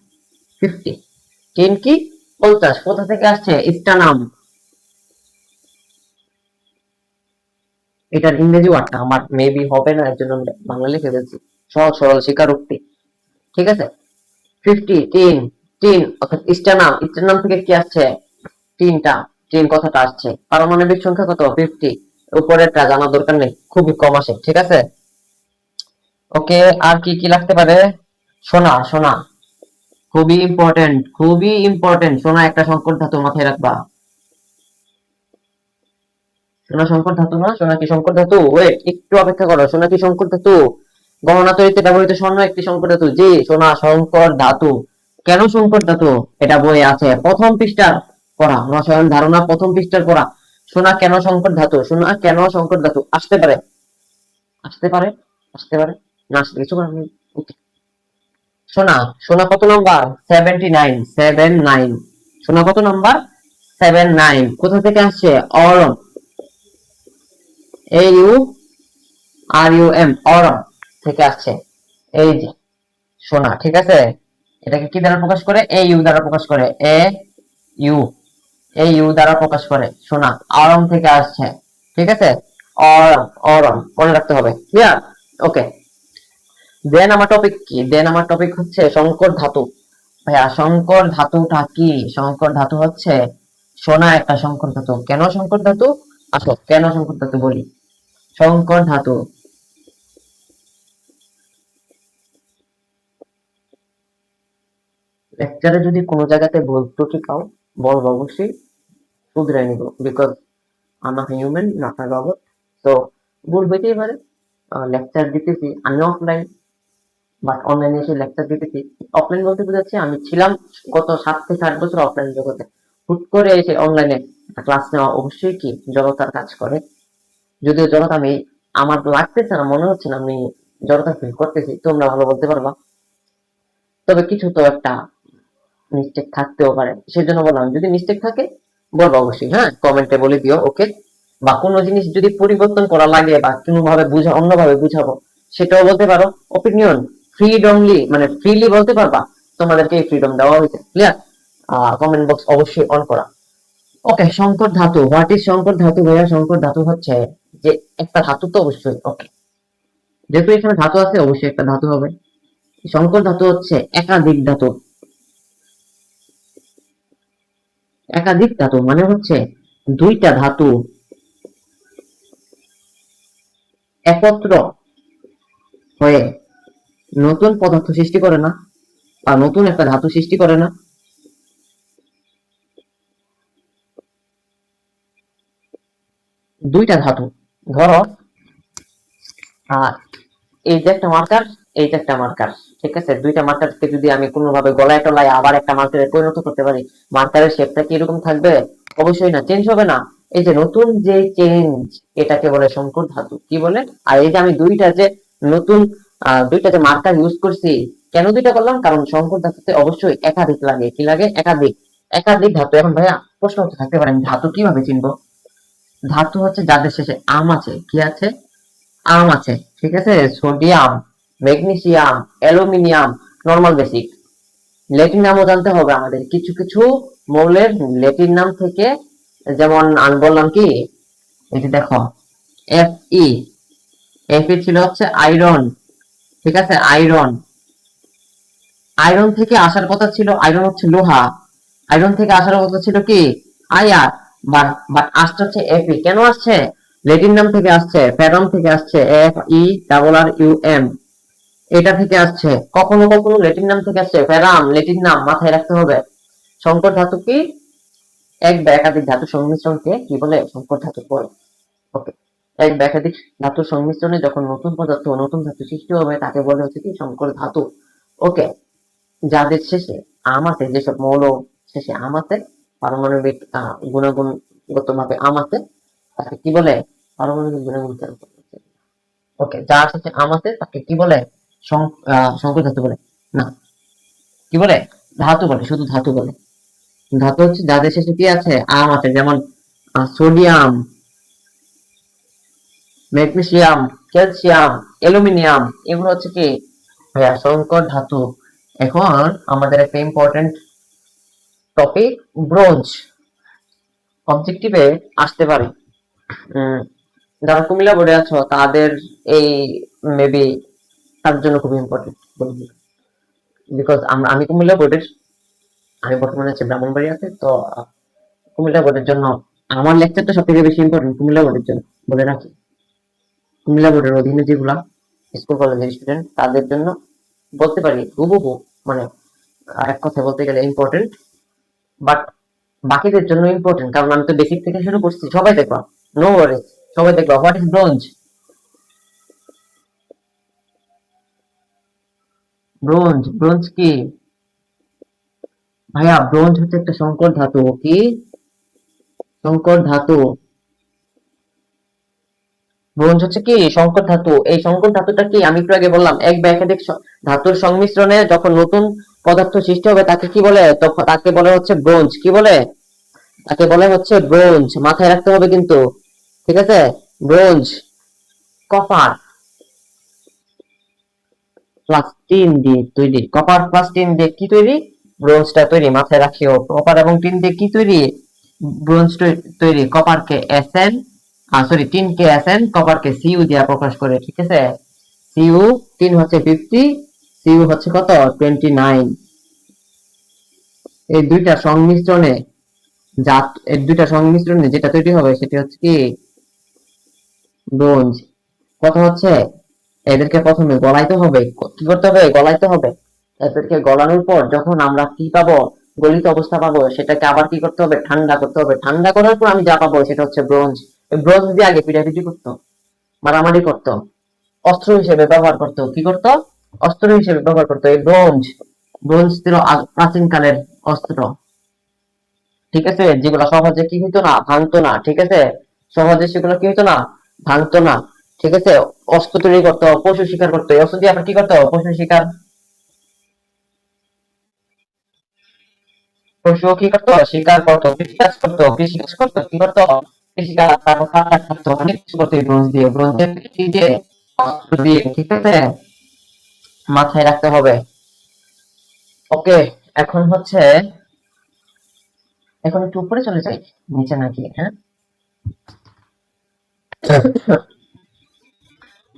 50। টিন কি? 50। কোথা থেকে আসছে? স্টানাম। এটার ইংরেজি ওয়ার্ডটা আমার মেবি হবে না, এর জন্য আমি বাংলা লিখে ফেলছি। সহজ সরল স্বীকারোক্তি। ঠিক আছে, 50। টিন, টিন অর্থাৎ স্টানাম। স্টানাম থেকে কি আসছে? টিনটা, টিন কথাটা আসছে। পারমাণবিক সংখ্যা কত? 50। উপরেরটা জানা দরকার নেই, খুবই কম আসে। ঠিক আছে, ওকে। আর কি কি লাগতে পারে? সোনা। সোনা খুবই ইম্পর্টেন্ট, খুবই ইম্পর্টেন্ট। সোনা একটা সংকট ধাতু, মাথায় রাখবা। সোনা সংকট ধাতু না? সোনা কি সংকট ধাতু? ওয়েট, একটু অপেক্ষা করো। সোনা কি সংকট ধাতু? গণনা তৈরিতে ব্যবহৃত স্বর্ণ একটি সংকট ধাতু। জি, সোনা সংকট ধাতু। কেন সংকট ধাতু? এটা বইয়ে আছে, প্রথম পৃষ্ঠার পড়া, রসায়ন ধারণা প্রথম পৃষ্ঠার পড়া। সোনা কেন সংকট ধাতু? সোনা কেন সংকট ধাতু? আসতে পারে, আসতে পারে, আসতে পারে, না আসতে কিছু করার নেই। Okay. সোনা, সোনা কত নাম্বার? 79। 79। সোনা কত নাম্বার? 79। কোথা থেকে আসছে? Aurum, A U R U M, aurum থেকে আসছে। এই যে সোনা। ঠিক আছে, এটাকে কি দ্বারা প্রকাশ করে? এ ইউ দ্বারা প্রকাশ করে। এ ইউ, এ ইউ দ্বারা প্রকাশ করে। সোনা অরম থেকে আসছে। ঠিক আছে, অরম, অরম মনে রাখতে হবে। ক্লিয়ার? ওকে, দেন আমার টপিক কি? দেন আমার টপিক হচ্ছে সংকর ধাতু। ভাইয়া সংকর ধাতুটা কি? সংকর ধাতু হচ্ছে সোনা একটা সংকর ধাতু। কেন সংকর ধাতু? আসো কেন সংকর ধাতু বলি। সংকর ধাতু লেকচারে যদি কোনো জায়গাতে ভুল ত্রুটি পাও বলবো, অবশ্যই শুধরে নিব, বিকজ আমরা হিউম্যান নট আ রবট। তো ভুল হইতেই পারে। লেকচার দিতেছি আমি অফলাইন, বাট অনলাইনে এসে লেকচার দিতেছি। অফলাইন বলতে বোঝাচ্ছে আমি ছিলাম গত 7 থেকে 8 বছর অফলাইন জগতে, হুট করে এসে অনলাইনে ক্লাস নেওয়া অবশ্যই কি জড়তার কাজ করে। যদিও জড়তা আমি আমার লাগতেছে না, মনে হচ্ছে না আমি জড়তা ফিল করতেছি, তোমরা ভালো বলতে পারবা। তবে কিছু তো একটা মিস্টেক থাকতেও পারে, সেজন্য বললাম যদি মিস্টেক থাকে বলবো অবশ্যই, হ্যাঁ কমেন্টে বলে দিও, ওকে। বা কোনো জিনিস যদি পরিবর্তন করা লাগে বা কোনোভাবে বুঝা অন্যভাবে বুঝাবো সেটাও বলতে পারো। অপিনিয়ন ফ্রিডমলি মানে ফ্রিলি বলতে পারবা, তোমাদেরকে এই ফ্রিডম দেওয়া হয়েছে, ক্লিয়ার। কমেন্ট বক্স অবশ্যই অন করা। ওকে, সংকর ধাতু, হোয়াট ইজ সংকর ধাতু ভাইয়া? সংকর ধাতু হচ্ছে যে একটা ধাতু, তো অবশ্যই ওকে, যেহেতু এখানে ধাতু আছে অবশ্যই একটা ধাতু হবে। সংকর ধাতু হচ্ছে একাধিক ধাতু। একাধিক ধাতু মানে হচ্ছে দুইটা ধাতু একত্র হয়ে নতুন পদার্থ সৃষ্টি করে না, বা নতুন একটা ধাতু সৃষ্টি করে না। দুইটা ধাতু, ধরো এই যে একটা মার্কার, এই যে একটা মার্কার, ঠিক আছে? দুইটা মার্কারকে যদি আমি কোনোভাবে গলায় টলায় আবার একটা মার্কারে পরিণত করতে পারি, মার্কারের শেপটা কি এরকম থাকবে? অবশ্যই না, চেঞ্জ হবে না। এই যে নতুন যে চেঞ্জ, এটাকে বলে সংকর ধাতু। কি বলে? আর এই যে আমি দুইটা যে নতুন দুইটা যে মার্কার ইউজ করছি, কেন দুইটা করলাম? কারণ সংকর ধাতুতে অবশ্যই একাধিক লাগে। কি লাগে? একাধিক। একাধিক ধাতু। এখন ভাইয়া প্রশ্ন হতে থাকতে পারে, আমি ধাতু কিভাবে চিনবো? ধাতু হচ্ছে যাদের শেষে আম আছে। কি আছে? আম আছে, ঠিক আছে? Sodium, magnesium, aluminium, normal basic. Latin নামও জানতে হবে আমাদের, কিছু কিছু মৌলের ল্যাটিন নাম থেকে, যেমন আমি বললাম কি, এই যে দেখো এফ ই, এফ ই ছিল হচ্ছে আয়রন, ঠিক আছে? আয়রন, আয়রন থেকে আসার কথা ছিল, আয়রন হচ্ছে লোহা, আয়রন থেকে আসার কথা ছিল কি আয়ার, বাট বাট আসছে হচ্ছে এফি। কেন আসছে? ল্যাটিন নাম থেকে আসছে, ফেরম থেকে আসছে, F E double R U M, এটা থেকে আসছে। কখনো কখনো ল্যাটিন নাম থেকে আসছে, ফেরাম ল্যাটিন নাম, মাথায় রাখতে হবে। সংকর ধাতু কি? এক বা একাধিক ধাতু সংমিশ্রণকে কি বলে? সংকর ধাতু বলে। ওকে, এক বা একাধিক ধাতুর সংমিশ্রণে যখন নতুন পদার্থ নতুন ধাতু সৃষ্টি হবে তাকে বলে হচ্ছে কি সংকর ধাতু। ওকে, যাদের শেষে আম আছে, যেসব মৌল শেষে আম আছে, পারমাণবিক গুণাগুণগত ভাবে আম আছে, তাকে কি বলে? পারমাণবিক গুণাগুণ। ওকে, যার শেষে আম আছে তাকে কি বলে? সংকর ধাতু বলে না, কি বলে? ধাতু বলে, শুধু ধাতু বলে। ধাতু হচ্ছে যাদের শেষে কি আছে? আম আছে, যেমন সোডিয়াম, ম্যাগনেসিয়াম, ক্যালসিয়াম, অ্যালুমিনিয়াম, এগুলো হচ্ছে কি ভাইয়া সংকর ধাতু। এখন আমাদের একটা ইম্পর্টেন্ট টপিক, ব্রোঞ্জ, অবজেক্টিভে আসতে পারে। উম, যারা কুমিল্লা বোর্ডে আছো তাদের এই মেবি তার জন্য খুব ইম্পর্টেন্ট, বিকজ আমি কুমিল্লা বোর্ডের, আমি বর্তমানে হচ্ছে ব্রাহ্মণবাড়িয়াতে। তো কুমিল্লা বোর্ডের জন্য আমার লেকচারটা সব থেকে বেশি ইম্পর্টেন্ট কুমিল্লা বোর্ডের জন্য, বলে রাখি। কুমিল্লা বোর্ডের অধীনে যেগুলা স্কুল কলেজের স্টুডেন্ট তাদের জন্য বলতে পারি হুবহু, মানে এক কথা বলতে গেলে ইম্পর্টেন্ট। বাট বাকিদের জন্য ইম্পর্টেন্ট, কারণ আমি তো বেসিক থেকে শুরু করছি। সবাই দেখবা, নো ওয়ারিজ, সবাই দেখবা। What is bronze? Bronze, bronze কি ভাইয়া? ব্রোঞ্জ হচ্ছে একটা সংকর ধাতু। কি সংকর ধাতু? ব্রোঞ্জ হচ্ছে কি সংকর ধাতু। এই সংকর ধাতুটা কি আমি একটু আগে বললাম, এক বা একাধিক ধাতুর সংমিশ্রণে যখন নতুন পদার্থ সৃষ্টি হবে তাকে কি বলে? তখন তাকে বলে হচ্ছে ব্রোঞ্জ। কি বলে? তাকে বলে হচ্ছে ব্রোঞ্জ, মাথায় রাখতে হবে কিন্তু, ঠিক আছে? ব্রোঞ্জ। কপার প্লাস টিন দিয়ে তৈরি, কপার প্লাস টিন দিয়ে কি তৈরি? ব্রোঞ্জটা তৈরি, মাথায় রাখিও। কপার এবং টিন দিয়ে কি তৈরি? ব্রোঞ্জ তৈরি। কপারকে এসএন, সরি টিনকে এসএন, কপারকে সিইউ দিয়ে প্রকাশ করে, ঠিক আছে? সিইউ, টিন হচ্ছে 50, সিইউ হচ্ছে কত? 29। এই দুইটা সংমিশ্রণে যা এর দুইটা সংমিশ্রণে যেটা তৈরি হবে সেটি হচ্ছে কি ব্রোঞ্জ। কথা হচ্ছে এদেরকে প্রথমে গলাইতে হবে। কি করতে হবে? গলাইতে হবে। এদেরকে গলানোর পর যখন আমরা কি পাবো, গলিত অবস্থা পাবো, সেটাকে আবার কি করতে হবে? ঠান্ডা করতে হবে। ঠান্ডা করার পর আমি যা পাবো সেটা হচ্ছে ব্রোঞ্জ। এই ব্রোঞ্জ দিয়ে আগে পিটাপিটি করতো, মারামারি করতো, অস্ত্র হিসেবে ব্যবহার করতো। কি করতো? অস্ত্র হিসেবে ব্যবহার করতো। এই ব্রোঞ্জ, ব্রোঞ্জ ছিল প্রাচীন কালের অস্ত্র। ঠিক আছে, যেগুলো সহজে কি হইতো না, ভাঙতো না। ঠিক আছে, সহজে সেগুলো কি হইতো না, ভাঙতো না। ঠিক আছে, অস্ত্র তৈরি করতো, পশু শিকার করতো। এই অস্ত্র দিয়ে আবার কি করতো? পশু শিকার, পশু কি করতো? শিকার করতো, কৃষিকাজ করতো, কৃষিকাজ করতো, কি করতো? কৃষিকাজ, তারপর কাটা করতো, অনেক কিছু করতো এই ব্রোঞ্জ দিয়ে। ব্রোঞ্জের দিয়ে, অস্ত্র দিয়ে। ঠিক আছে, মাথায় রাখতে হবে। ওকে, এখন হচ্ছে, এখন একটু উপরে চলে যাই, নিচে নাকি, হ্যাঁ।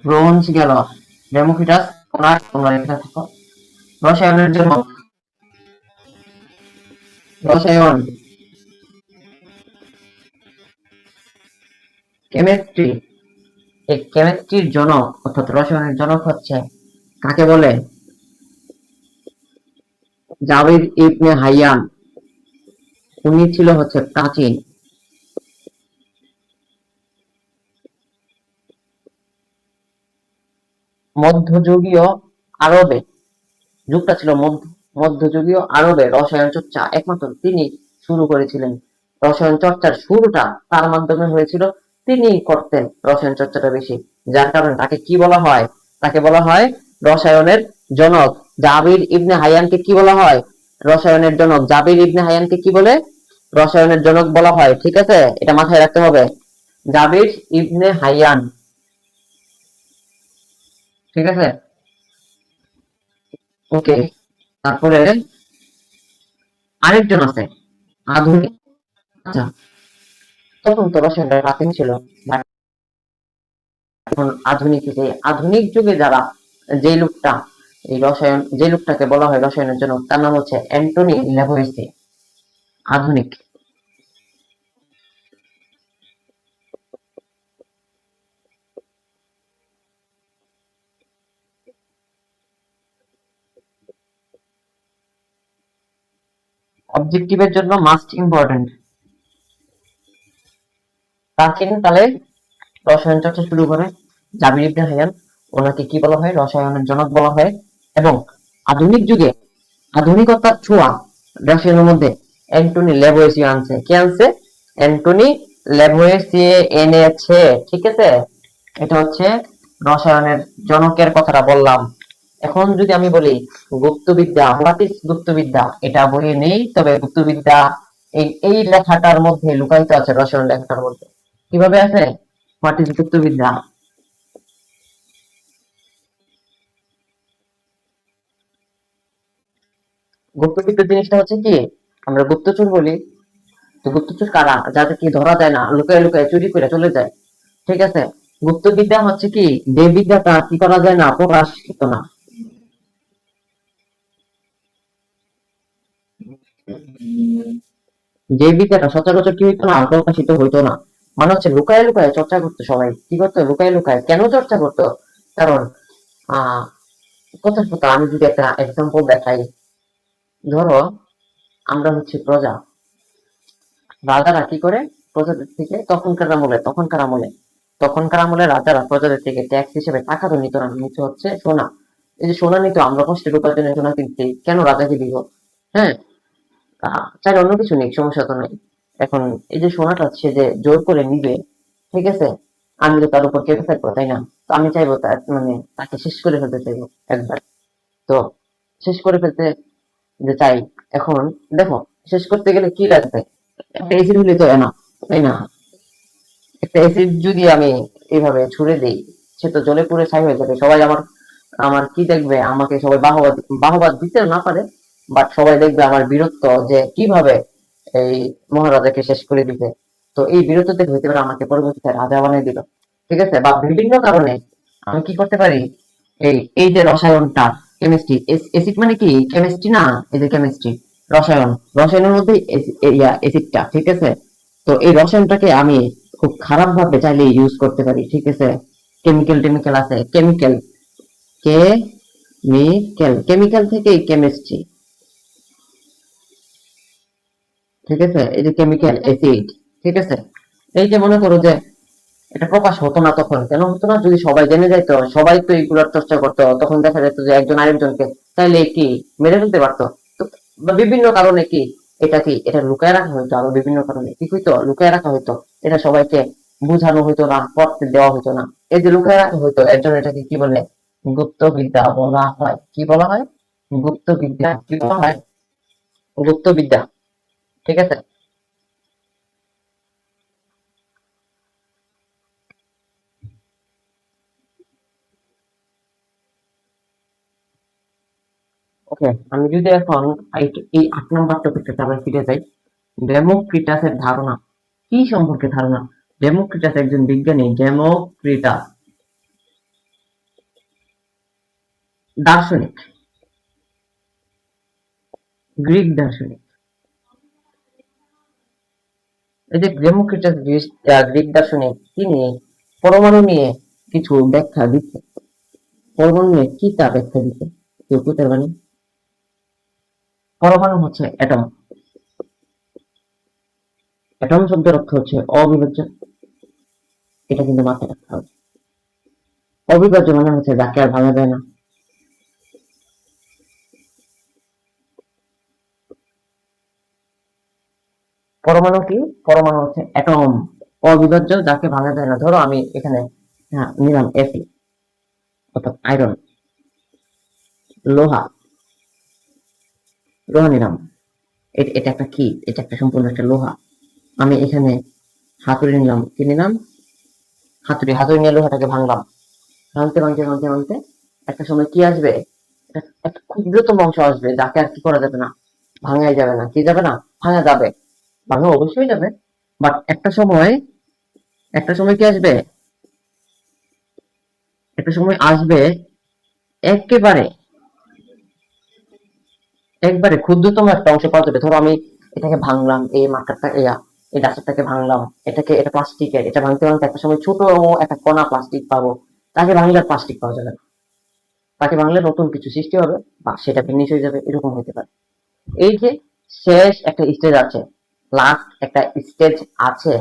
ব্রোঞ্জ গেল, ডেমোক্রিটাস, তোমরা এখানে থাকো। রসায়নের জন্য, রসায়ন, কেমিস্ট্রি। এই কেমিস্ট্রির জনক অর্থাৎ রসায়নের জনক হচ্ছে কাকে বলে? জাবির ইবনে হাইয়ান। উনি ছিল হচ্ছে প্রাচীন মধ্যযুগীয় আরবে, যুগটা ছিল মধ্যযুগীয় আরবে রসায়ন চর্চা একমাত্র তিনি শুরু করেছিলেন। রসায়ন চর্চার শুরুটা তার মাধ্যমে হয়েছিল। তিনি করতেন রসায়ন চর্চাটা বেশি, যার কারণে তাকে কি বলা হয়? তাকে বলা হয় রসায়নের জনক। জাবির ইবনে হাইয়ানকে কি বলা হয়? রসায়নের জনক। জাবির ইবনে হাইয়ানকে কি বলে? রসায়নের জনক বলা হয়। ঠিক আছে, এটা মাথায় রাখতে হবে। জাবির ইবনে হাইয়ান। ঠিক আছে, ওকে। তারপরে আরেকজন আছে আধুনিক। আচ্ছা, তখন তো রসায়নটা প্রাচীন ছিল, but এখন আধুনিক, যে আধুনিক যুগে যারা, যে লোকটা, এই রসায়ন, যে লোকটাকে বলা হয় রসায়নের জন্য, তার নাম হচ্ছে অ্যান্টনি ল্যাভোইসি। আধুনিক। অবজেক্টিভের জন্য মাস্ট ইম্পর্টেন্ট। প্রাচীন কালে রসায়ন চর্চা শুরু করে জাবির ইবনে হাইয়ান। ওনাকে কি বলা হয়? রসায়নের জনক বলা হয়। এবং আধুনিক যুগে আধুনিকতার ছোঁয়া রসায়নের মধ্যে অ্যান্টনি ল্যাভোইসিয়ে আনছে। কে আনছে? অ্যান্টনি ল্যাভোইসিয়ে এনেছে। ঠিক আছে, এটা হচ্ছে রসায়নের জনকের কথাটা বললাম। এখন যদি আমি বলি গুপ্তবিদ্যা, হোয়াট ইজ গুপ্তবিদ্যা, এটা বইয়ে নেই, তবে গুপ্তবিদ্যা এই এই লেখাটার মধ্যে লুকায়িত আছে, রসায়ন লেখাটার মধ্যে। কিভাবে আছে? What is গুপ্তবিদ্যা? গুপ্তবিদ্যা জিনিসটা হচ্ছে কি, আমরা গুপ্তচর বলি। তো গুপ্তচর কারা? যাদেরকে ধরা যায় না, লুকায় লুকায় চুরি করে চলে যায়। ঠিক আছে, গুপ্তবিদ্যা হচ্ছে কি, যে বিদ্যাটা কি করা যায় না, প্রকাশিত না। যে বিদ্যাটা সচরাচর কি হইতো না, প্রকাশিত হইতো না। মানে হচ্ছে লুকায় লুকায় চর্চা করতো সবাই। কি করতো? লুকায় লুকায়। কেন চর্চা করতো? কারণ আহ কথার কথা, আমি যদি একটা এক্সাম্পল দেখাই, ধরো আমরা হচ্ছে প্রজা, রাজারা কি করে? প্রজাদের থেকে তখনকার আমলে রাজারা প্রজাদের থেকে ট্যাক্স হিসেবে টাকা তো নিত না, নিত হচ্ছে সোনা। এই যে সোনা নিত, আমরা কষ্টের উপার্জনের সোনা কিনতে কেন রাজাকে দিব? হ্যাঁ, চাইলে অন্য কিছু নেই, সমস্যা তো নেই। এখন এই যে সোনাটা সে যে জোর করে নিবে, ঠিক আছে, আমি তো তার উপর কেঁপে থাকবো, তাই না? তো আমি চাইবো তার, মানে তাকে শেষ করে ফেলতে চাইবো একবার। তো শেষ করে ফেলতে যে চাই, এখন দেখো, শেষ করতে গেলে কি লাগবে? একটা এসিড হলে তো না, তাই না? একটা এসিড যদি আমি এইভাবে ছুড়ে দেই, সে তো জ্বলে পুড়ে ছাই হয়ে যাবে। সবাই আমার আমার কি দেখবে? আমাকে সবাই বাহবা বাহবা দিতে না পারে, বাট সবাই দেখবে আমার বীরত্ব, যে কিভাবে এই মহারাজাকে শেষ করে দিতে। তো এই বীরত্ব দেখে হইতে পারে আমাকে পরবর্তীতে রাজা বানিয়ে দিল। ঠিক আছে, বা বিভিন্ন কারণে আমি কি করতে পারি, এই এই যে রসায়নটা, কেমিস্ট্রি, এসিড মানে কি কেমিস্ট্রি না? এই যে কেমিস্ট্রি, রসায়ন, রসায়নের মধ্যে অ্যাসিডটা, ঠিক আছে। তো এই রসায়নটাকে আমি খুব খারাপ ভাবে চাইলে ইউজ করতে পারি, ঠিক আছে। কেমিক্যাল টেমিক্যাল আছে, কেমিক্যাল, কেমিক্যাল, কেমিক্যাল থেকে কেমিস্ট্রি, ঠিক আছে। এই যে কেমিক্যাল অ্যাসিড, ঠিক আছে। এই যে মনে করো যে এটা প্রকাশ হতো না, তখন কেন হতো না? যদি সবাই জেনে যাইতো, সবাই তো এইগুলোর চর্চা করতো, তখন দেখা যেত যে একজন আরেকজনকে চাইলে কি মেরে ফেলতে পারতো। তো বা বিভিন্ন কারণে কি এটা লুকায় রাখা হইতো, আরো বিভিন্ন কারণে কি হইতো, লুকায় রাখা হইতো। এটা সবাইকে বুঝানো হইতো না, পড়তে দেওয়া হইতো না। এই যে লুকায় রাখা হইতো, এর জন্য এটাকে কি বলে? গুপ্ত বিদ্যা বলা হয়। কি বলা হয়? গুপ্ত বিদ্যা। কি বলা হয়? গুপ্ত বিদ্যা, ঠিক আছে। ওকে, আমি যদি এখন এই 8 নম্বর টপিকটা আবার ফিরে যাই। ডেমোক্রিটাসের ধারণা কি সম্পর্কে ধারণা? ডেমোক্রিটাস একজন বিজ্ঞানী। ডেমোক্রিটাস দার্শনিক, গ্রিক দার্শনিক। এই যে ডেমোক্রিটাস গ্রিক দার্শনিক, তিনি পরমাণু নিয়ে কিছু ব্যাখ্যা দিচ্ছে। পরমাণু নিয়ে কি তা ব্যাখ্যা দিচ্ছে? কেউ বুঝতে পারবেন? পরমাণু হচ্ছে অ্যাটম। অ্যাটম শব্দের অর্থ হচ্ছে অবিভাজ্য। এটা কিন্তু মাথায় রাখতে হবে। অবিভাজ্য মানে হচ্ছে যাকে আর ভাঙা যায় না। পরমাণু কি? পরমাণু হচ্ছে অ্যাটম, অবিভাজ্য, যাকে ভাঙা যায় না। ধরো আমি এখানে নিলাম এসি, অর্থাৎ আয়রন, লোহা, লোহা নিলাম। এটা একটা কি? এটা একটা সম্পূর্ণ একটা লোহা। আমি এখানে হাতুড়ি নিলাম। কি নিলাম? হাতুড়ি। হাতুড়ি নিয়ে লোহাটাকে ভাঙলাম। ভাঙতে ভাঙতে ভাঙতে ভাঙতে একটা সময় কি আসবে? একটা ক্ষুদ্রতম অংশ আসবে, যাকে আর কি করা যাবে না, ভাঙাই যাবে না। কি যাবে না? ভাঙা যাবে, ভাঙা অবশ্যই যাবে। বাট একটা সময় কি আসবে? একটা সময় আসবে একেবারে একবারে ক্ষুদ্রতম একটা অংশ পাওয়া যাবে। ধরো আমি এটাকে ভাঙলাম, এই মার্কারটা এই ডাস্টারটাকে ভাঙলাম, এটা প্লাস্টিকের, এটা ভাঙতে ভাঙতে একটা সময় ছোট একটা কণা প্লাস্টিক পাবো। তাকে ভাঙলে আর প্লাস্টিক পাওয়া যাবে না, তাকে ভাঙলে নতুন কিছু সৃষ্টি হবে, বা সেটা ফিনিশ হয়ে যাবে, এরকম হতে পারে। এই যে শেষ একটা স্টেজ আছে, লাস্ট একটা স্টেজ আছে,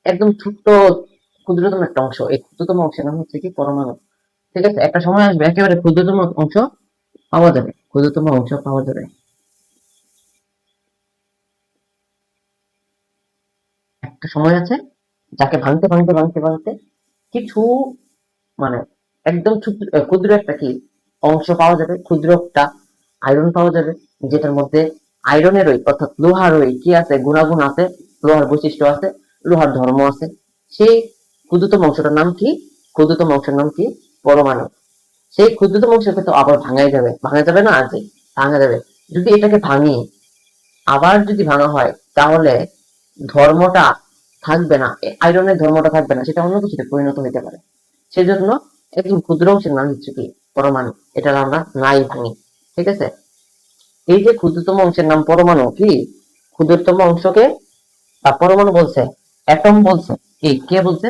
একদম ছোট্ট ক্ষুদ্রতম একটা অংশ। এই ক্ষুদ্রতম অংশের নাম হচ্ছে কি? পরমাণু, ঠিক আছে। একটা সময় আসবে একেবারে ক্ষুদ্রতম অংশ পাওয়া যাবে, ক্ষুদ্রতম অংশ পাওয়া যাবে। একটা সময় আছে যাকে ভাঙতে ভাঙতে ভাঙতে ভাঙতে কিছু, মানে একদম ক্ষুদ্র একটা কি অংশ পাওয়া যাবে, ক্ষুদ্র একটা আয়রন পাওয়া যাবে, যেটার মধ্যে আয়রনেরই অর্থাৎ লোহারই কি আছে? গুণাগুণ আছে, লোহার বৈশিষ্ট্য আছে, লোহার ধর্ম আছে। সেই ক্ষুদ্রতম অংশটার নাম কি? ক্ষুদ্রতম অংশের নাম কি? পরমাণু। সেই ক্ষুদ্রতম অংশকে তো আবার ভাঙাই যাবে, ভাঙা যাবে না? আজ ভাঙা যাবে। যদি এটাকে ভাঙি, আবার যদি ভাঙা হয়, তাহলে ধর্মটা থাকবে না, আয়রনের ধর্মটা থাকবে না, সেটা অন্য কিছুতে পরিণত হইতে পারে। সেজন্য একদম ক্ষুদ্র অংশের নাম হচ্ছে কি? পরমাণু। এটা আমরা নাই ভাঙি, ঠিক আছে। এই যে ক্ষুদ্রতম অংশের নাম পরমাণু, কি? ক্ষুদ্রতম অংশকে পরমাণু বলছে, অ্যাটম বলছে। কে বলছে?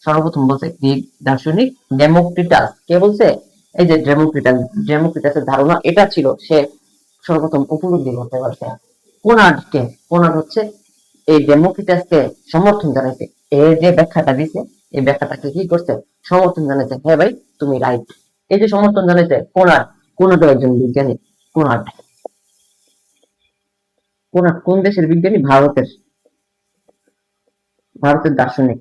সর্বপ্রথম বলছে গ্রিক দার্শনিক ডেমোক্রিটাস। কে বলছে? এই যে ডেমোক্রিটাস। ডেমোক্রিটাসের ধারণা এটা ছিল, সে সর্বপ্রথম উপলব্ধি করতে পারছে। কোনার্ড হচ্ছে এই ডেমোক্রিটাসকে সমর্থন জানাইছে। এর যে ব্যাখ্যাটা দিছে, এই ব্যাখ্যাটাকে কি করছে? সমর্থন জানাইছে। হ্যাঁ ভাই, তুমি রাইট। এই যে সমর্থন জানাইছে কোনার্ড। কোনার্ড একজন বিজ্ঞানী। কোনার্ড। কোনার্ড কোন দেশের বিজ্ঞানী? ভারতের। ভারতের দার্শনিক,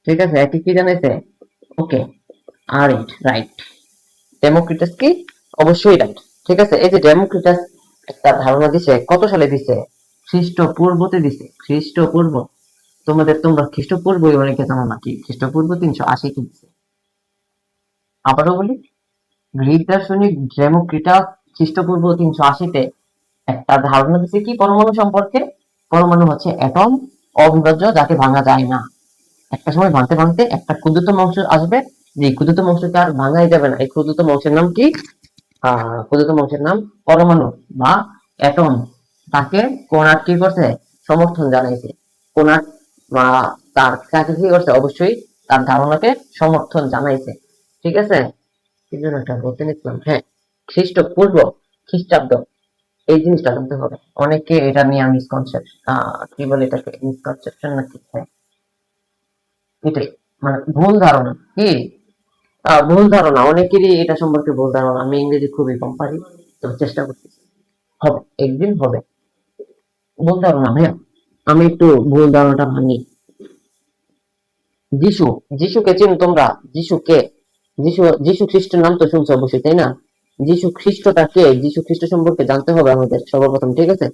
ঠিক আছে। একই কি জানাইছে? ওকে, আর রাইট। ডেমোক্রিটাস কি? অবশ্যই রাইট, ঠিক আছে। এই যে ডেমোক্রিটাস একটা ধারণা দিছে, কত সালে দিছে? খ্রিস্টপূর্বতে দিছে। খ্রিস্টপূর্ব। তোমরা খ্রিস্টপূর্বই অনেকে জানো না, কি খ্রিস্টপূর্ব 380 কি দিছে। আবারও বলি, গ্রিক দার্শনিক ডেমোক্রিটাস খ্রিস্টপূর্ব 380-তে একটা ধারণা দিছে কি পরমাণু সম্পর্কে? পরমাণু হচ্ছে অ্যাটম, অবিভাজ্য, যাকে ভাঙা যায় না। একটা সময় ভাঙতে ভাঙতে একটা ক্ষুদ্রতম অংশ আসবে, যে ক্ষুদ্রতম অংশকে আর ভাঙাই যাবে না। এই ক্ষুদ্রতম অংশের নাম কি? ক্ষুদ্রতম অংশের নাম পরমাণু বা অ্যাটম, তাকে কোনার্ড কি করছে, সমর্থন জানাইছে। কোনার্ড বা তার কাছে কি করছে, অবশ্যই তার ধারণাকে সমর্থন জানাইছে। ঠিক আছে, কি জন্য একটা বলতে নিচ্ছিলাম, হ্যাঁ, খ্রিস্টপূর্ব, খ্রিস্টাব্দ, এই জিনিসটা জানতে হবে। অনেকে এটা নিয়ে মিসকনসেপশন, কি বলে এটাকে, মিসকনসেপশন নাকি, হ্যাঁ এটাই, মানে ভুল ধারণা কি, ভুল ধারণা, অনেকেরই এটা সম্পর্কে ভুল ধারণা। আমি ইংরেজি খুবই কম পারি, তবে চেষ্টা করতেছি, হবে একদিন হবে। ভুল ধারণা ভাইয়া, আমি একটু ভুল ধারণাটা ভাঙি। যিশু, যিশুকে চিনো তোমরা? যিশু কে? যিশু, যিশু খ্রিস্টের নাম তো শুনছো অবশ্যই, তাই না? যিশু খ্রিস্টটা কে, যিশু খ্রিস্ট সম্পর্কে জানতে হবে আমাদের সর্বপ্রথম। ঠিক আছে,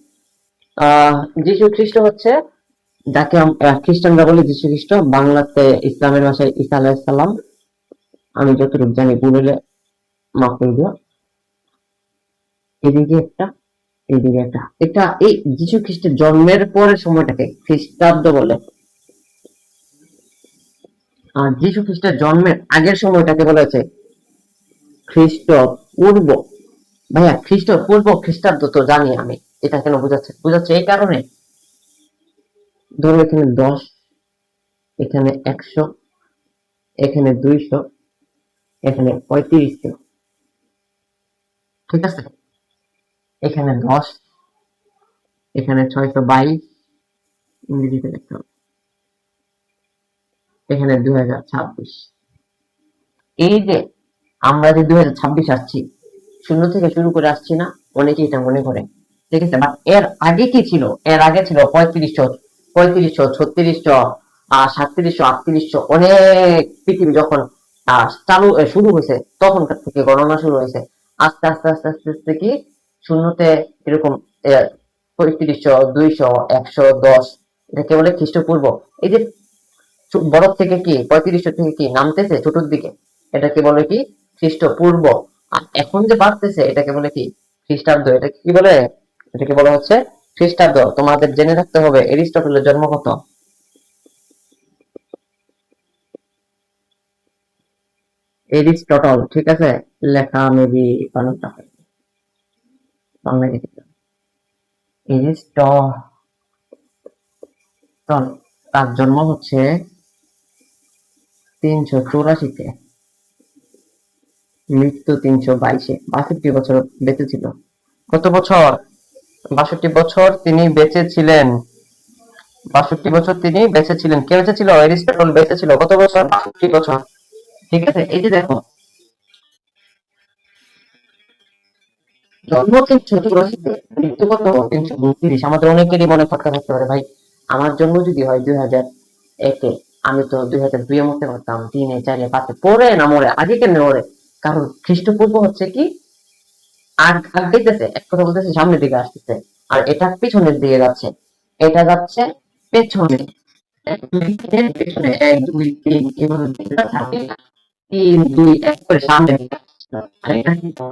আহ যিশু খ্রিস্ট হচ্ছে, যাকে খ্রিস্টানরা বলে যিশু খ্রিস্ট, বাংলাতে ইসলামের ভাষায় ঈসা আলাইহিস সালাম। আমি যতটুকু জানি ভুল হলে মাফ করে দিও। এদিকে একটা, এইদিকে একটা, এটা এই যিশু খ্রিস্টের জন্মের পরের সময়টাকে খ্রিস্টাব্দ বলে, আর যিশু খ্রিস্টের জন্মের আগের সময়টাকে বলা হচ্ছে খ্রিস্ট পূর্ব। ভাইয়া খ্রিস্ট পূর্ব খ্রিস্টাব্দ তো জানি আমি, এটা কেন বোঝাচ্ছে, বোঝাচ্ছে এই কারণে, ধরো এখানে 10, এখানে 100, এখানে 200, এখানে 3500, ঠিক আছে, এখানে 10, এখানে 622, ইংরেজিতে লিখতে হবে, এখানে 2026। এই যে আমরা যে 2026 আসছি, শূন্য থেকে শুরু করে আসছি না, অনেকেই এটা মনে করে। ঠিক আছে, বাট এর আগে কি ছিল, এর আগে ছিল 3500, 3500, 3600, 3700, 3800, অনেক পৃথিবী যখন চালু শুরু হয়েছে তখনকার থেকে গণনা শুরু হয়েছে। আস্তে আস্তে আস্তে আস্তে আস্তে কি শূন্যতে এরকম 3500, 200, 110, এটাকে বলে খ্রিস্টপূর্ব। এই যে বড় থেকে কি 3500 থেকে কি নামতেছে ছোটর দিকে, এটাকে বলে কি খ্রিস্টপূর্ব। আর এখন যে বাড়তেছে এটাকে বলে কি খ্রিস্টাব্দ। এটা কি বলে, এটাকে বলা হচ্ছে খ্রিস্টাব্দ। তোমাদের জেনে রাখতে হবে এরিস্টটলের জন্ম কত। এরিস্টটল, ঠিক আছে, লেখা মেবি বাংলায় লিখে এরিস্টটল, তার জন্ম হচ্ছে 384-তে, মৃত্যু 322-এ, 62 বছর বেঁচে ছিল। কত বছর? 62 বছর তিনি বেঁচে ছিলেন। 62 বছর তিনি বেঁচে ছিলেন। কে বেঁচে ছিল? এরিস্টটল বেঁচে ছিল কত বছর? 62 বছর। ঠিক আছে, এই যে দেখো, জন্ম 384, মৃত্যু কত? 332। আমাদের অনেকেরই মনে ফটকা থাকতে পারে, ভাই আমার জন্ম যদি হয় 2001-এ, আমি তো 2002-এ মরতে পারতাম, 3-এ, 4-এ, 5-এ, পরে না মরে, আগে কেন মরে? কারণ খ্রিস্টপূর্ব হচ্ছে কি দেখতেছে, এক কথা বলতেছে সামনের দিকে আসতেছে, আর এটা পিছনের দিকে যাচ্ছে, এটা যাচ্ছে পেছনে, পেছনে 1 2 3 এভাবে থাকে, 3 2 1 করে সামনে দিকে আসছে। আর এটা কিন্তু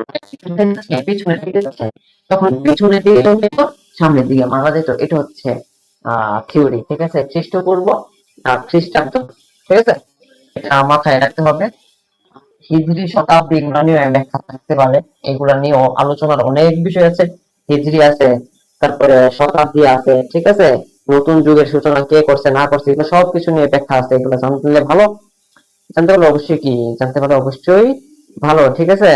পেছনের দিকে যাচ্ছে, তখন পেছনের দিকে চললে তো সামনের দিকে মারা যেত। এটা হচ্ছে থিওরি। ঠিক আছে, খ্রিস্টপূর্ব খ্রিস্টাব্দ, ঠিক আছে, এটা মাথায় রাখতে হবে। হিজরি, শতাব্দী, এগুলা নিয়ে ব্যাখ্যা থাকতে পারে, এগুলা নিয়েও আলোচনার অনেক বিষয় আছে। হিজরি আছে, তারপরে শতাব্দী আছে, ঠিক আছে, নতুন যুগের সূচনা কে করছে না করছে, এগুলো সবকিছু নিয়ে ব্যাখ্যা আছে। এগুলো জানলে ভালো, জানতে পারলে অবশ্যই কি, জানতে পারলে অবশ্যই ভালো। ঠিক আছে,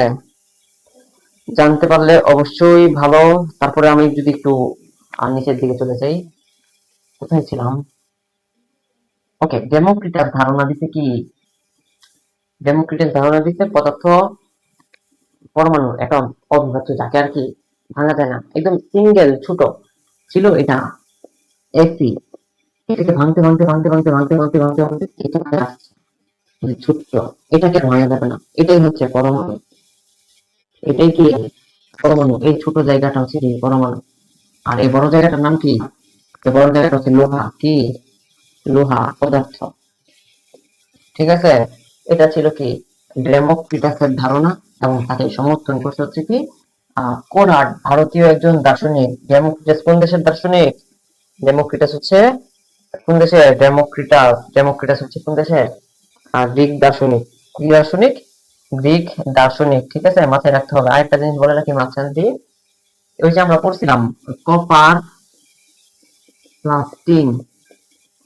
জানতে পারলে অবশ্যই ভালো। তারপরে আমি যদি একটু নিচের দিকে চলে যাই, কোথায় ছিলাম? ওকে, ডেমোক্রিটাস ধারণা দিতে কি, ডেমোক্রিটাস ধারণা দিতে পদার্থ, পরমাণু, অ্যাটম, অবিভাজ্য, যাকে আর কি ভাঙা যায় না, একদম সিঙ্গেল ছোট ছিল এটা, এসি, এটাকে ভাঙতে ভাঙতে ভাঙতে ভাঙতে ভাঙতে ভাঙতে ভাঙতে ভাঙতে এটা আসছে ছোট্ট, এটাকে ভাঙা যাবে না, এটাই হচ্ছে পরমাণু। এটাই কি পরমাণু, এই ছোট জায়গাটা হচ্ছে কি পরমাণু। আর এই বড় জায়গাটার নাম কি? এই বড় জায়গাটা হচ্ছে লোহা, কি লোহা পদার্থ। ঠিক আছে, এটা ছিল কি ডেমোক্রিটাসের ধারণা, এবং তাকে সমর্থন করছে হচ্ছে কি কোনার্ড, ভারতীয় একজন দার্শনিক। ডেমোক্রিটাস কোন দেশের দার্শনিক? ডেমোক্রিটাস হচ্ছে কোন দেশের? ডেমোক্রিটাস হচ্ছে কোন দেশের? গ্রিক দার্শনিক। কি দার্শনিক? গ্রিক দার্শনিক, ঠিক আছে, মাথায় রাখতে হবে। আরেকটা জিনিস বলে রাখি মাঝখান দিয়ে, ওই যে আমরা পড়ছিলাম কপার প্লাস টিন,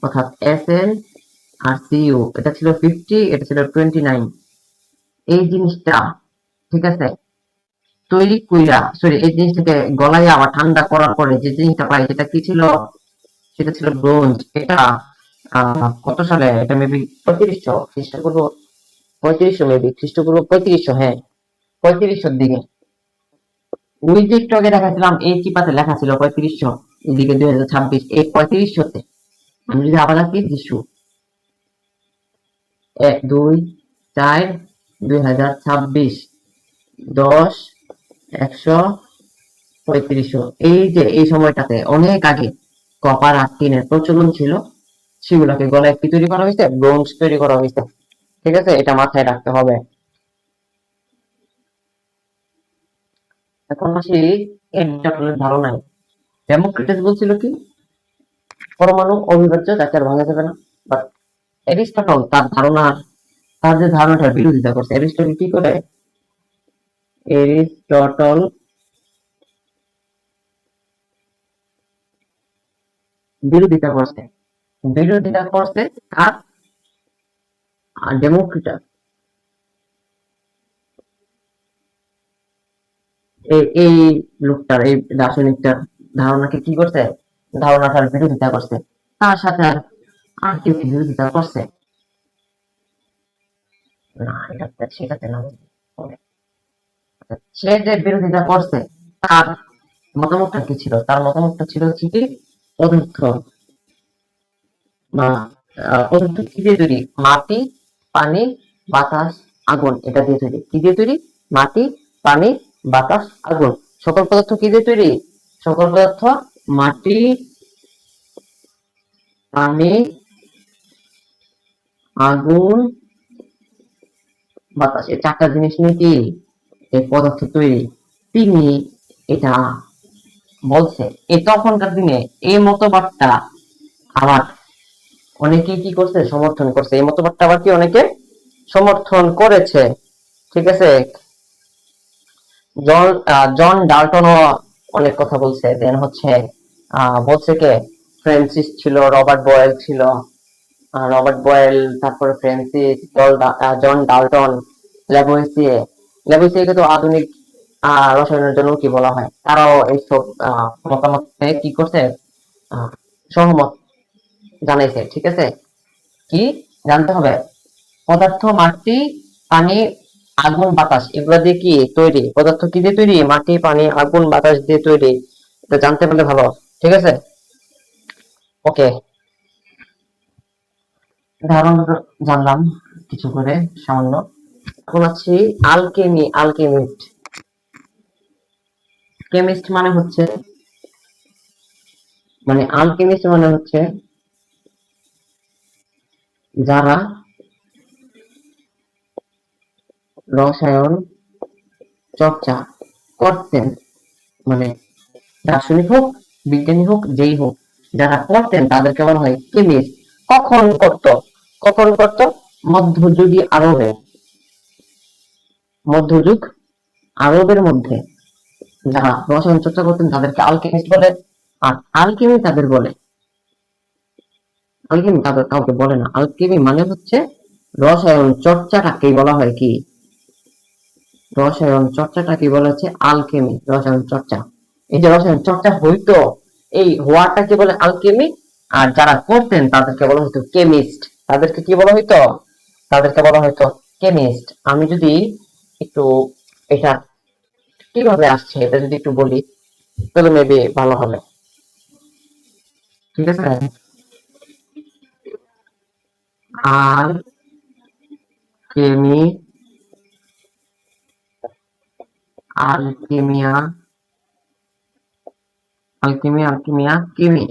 অর্থাৎ এসএন আর সিইউ, এটা ছিল 50, এটা ছিল 29। এই জিনিসটা, ঠিক আছে, তৈরি কইরা, সরি, এই জিনিসটাকে গলায় আবার ঠান্ডা করার পরে যে জিনিসটা পাই সেটা কি ছিল? সেটা ছিল ব্রোঞ্জ। এটা কত সালে? এটা মেবি 3500 খ্রিস্টপূর্ব, 3500 মেবি খ্রিস্টপূর্ব 3500, হ্যাঁ 3500 দিকে। ওই যে একটু আগে দেখাছিলাম এই চিপাতে লেখা ছিল 3500, এদিকে 2026, এই 3500-তে আমি যদি আবার রাখি যিশু 1, 2, 4, 2026, 10, 100, 3500, এই যে এই সময়টাতে অনেক আগে কপার আর টিনের প্রচলন ছিল, সেগুলোকে গলায় কি তৈরি করা হয়েছে? ব্রোঞ্জ তৈরি করা হয়েছে, ঠিক আছে, এটা মাথায় রাখতে হবে। এখন আসি এরিস্টটলের ধারণায়। ডেমোক্রিটাস বলছিল কি পরমাণু অবিভাজ্য, যাকে আর ভাঙা যাবে না। বাট এরিস্টটল তার ধারণার, তার যে ধারণাটার বিরোধিতা করছে। এরিস্টটল কি করে? এরিস্টটল বিরোধিতা করছে, বিরোধিতা করছে কার? ডেমোক্রিটাস। এই লোকটার, এই দার্শনিকটার ধারণাকে কি করছে? ধারণাটার বিরোধিতা করছে। তার সাথে আর কেউ বিরোধিতা করছে না, এটা সেটাতে না। সে যে বিরোধিতা করছে তার মতামতটা কি ছিল? তার মতামতটা ছিল হচ্ছে কি, পদার্থ বা পদার্থ কি দিয়ে তৈরি? মাটি, পানি, বাতাস, আগুন, এটা দিয়ে তৈরি। কি দিয়ে তৈরি? মাটি, পানি, বাতাস, আগুন। সকল পদার্থ কি দিয়ে তৈরি? সকল পদার্থ মাটি, পানি, আগুন, বাতাস, এই চারটা জিনিস নিয়ে কি এই পদার্থ তৈরি। তিনি এটা বলছে। এই তখনকার দিনে এই মতবাদটা আবার অনেকে কি করছে? সমর্থন করছে। এই মতবাদটা আবার কি অনেকে সমর্থন করেছে, ঠিক আছে। জন ডাল্টনও অনেক কথা বলছে। দেন হচ্ছে বলছে কে, ফ্রান্সিস ছিল, রবার্ট বয়েল ছিল, রবার্ট বয়েল, তারপরে ফ্রান্সিস, জন ডাল্টন, ল্যাভোইসিয়ে। ল্যাভোইসিয়েকে তো আধুনিক রসায়নের জন্য কি বলা হয়, তারাও এইসব মতামতে কি করছে? আহ, সহমত জানাইছে, ঠিক আছে। কি জানতে হবে? পদার্থ মাটি, পানি, আগুন, বাতাস, এগুলো দিয়ে কি তৈরি? পদার্থ কি দিয়ে তৈরি? মাটি, পানি, আগুন, বাতাস দিয়ে তৈরি। এটা জানতে পারলে ভালো, ঠিক আছে। ওকে, ধারণা জানলাম কিছু করে, সামান্য। এখন আছি আলকেমি, আলকেমিস্ট। কেমিস্ট মানে হচ্ছে, মানে আলকেমিস্ট মানে হচ্ছে যারা রসায়ন চর্চা করতেন, মানে দার্শনিক হোক, বিজ্ঞানী হোক, যেই হোক, যারা করতেন তাদেরকে বলা হয় কেমিস্ট। কখন করত? কখন করত? মধ্যযুগী আরবে, মধ্যযুগ আরবের মধ্যে যারা রসায়ন চর্চা করতেন তাদেরকে আলকেমিস্ট বলে। আর আলকেমি তাদের বলে, আলকেমি তাদের কাউকে বলে না। আলকেমি মানে হচ্ছে রসায়ন চর্চাটাকেই বলা হয় কি, রসায়ন চর্চাটাকে বলা হচ্ছে আলকেমি, রসায়ন চর্চা। এই যে রসায়ন চর্চা হইতো, এই হওয়াটাকে বলে আলকেমি। আর যারা করতেন তাদেরকে বলা হতো কেমিস্ট। তাদেরকে কি বলা হইতো? তাদেরকে বলা হইতো কেমিস্ট। আমি যদি একটু এটা কিভাবে আসছে এটা যদি একটু বলি তাহলে মেবি ভালো হবে, ঠিক আছে। আর কেমি, আলকেমিয়া, আলকেমি, আলকেমিয়া, কেমি।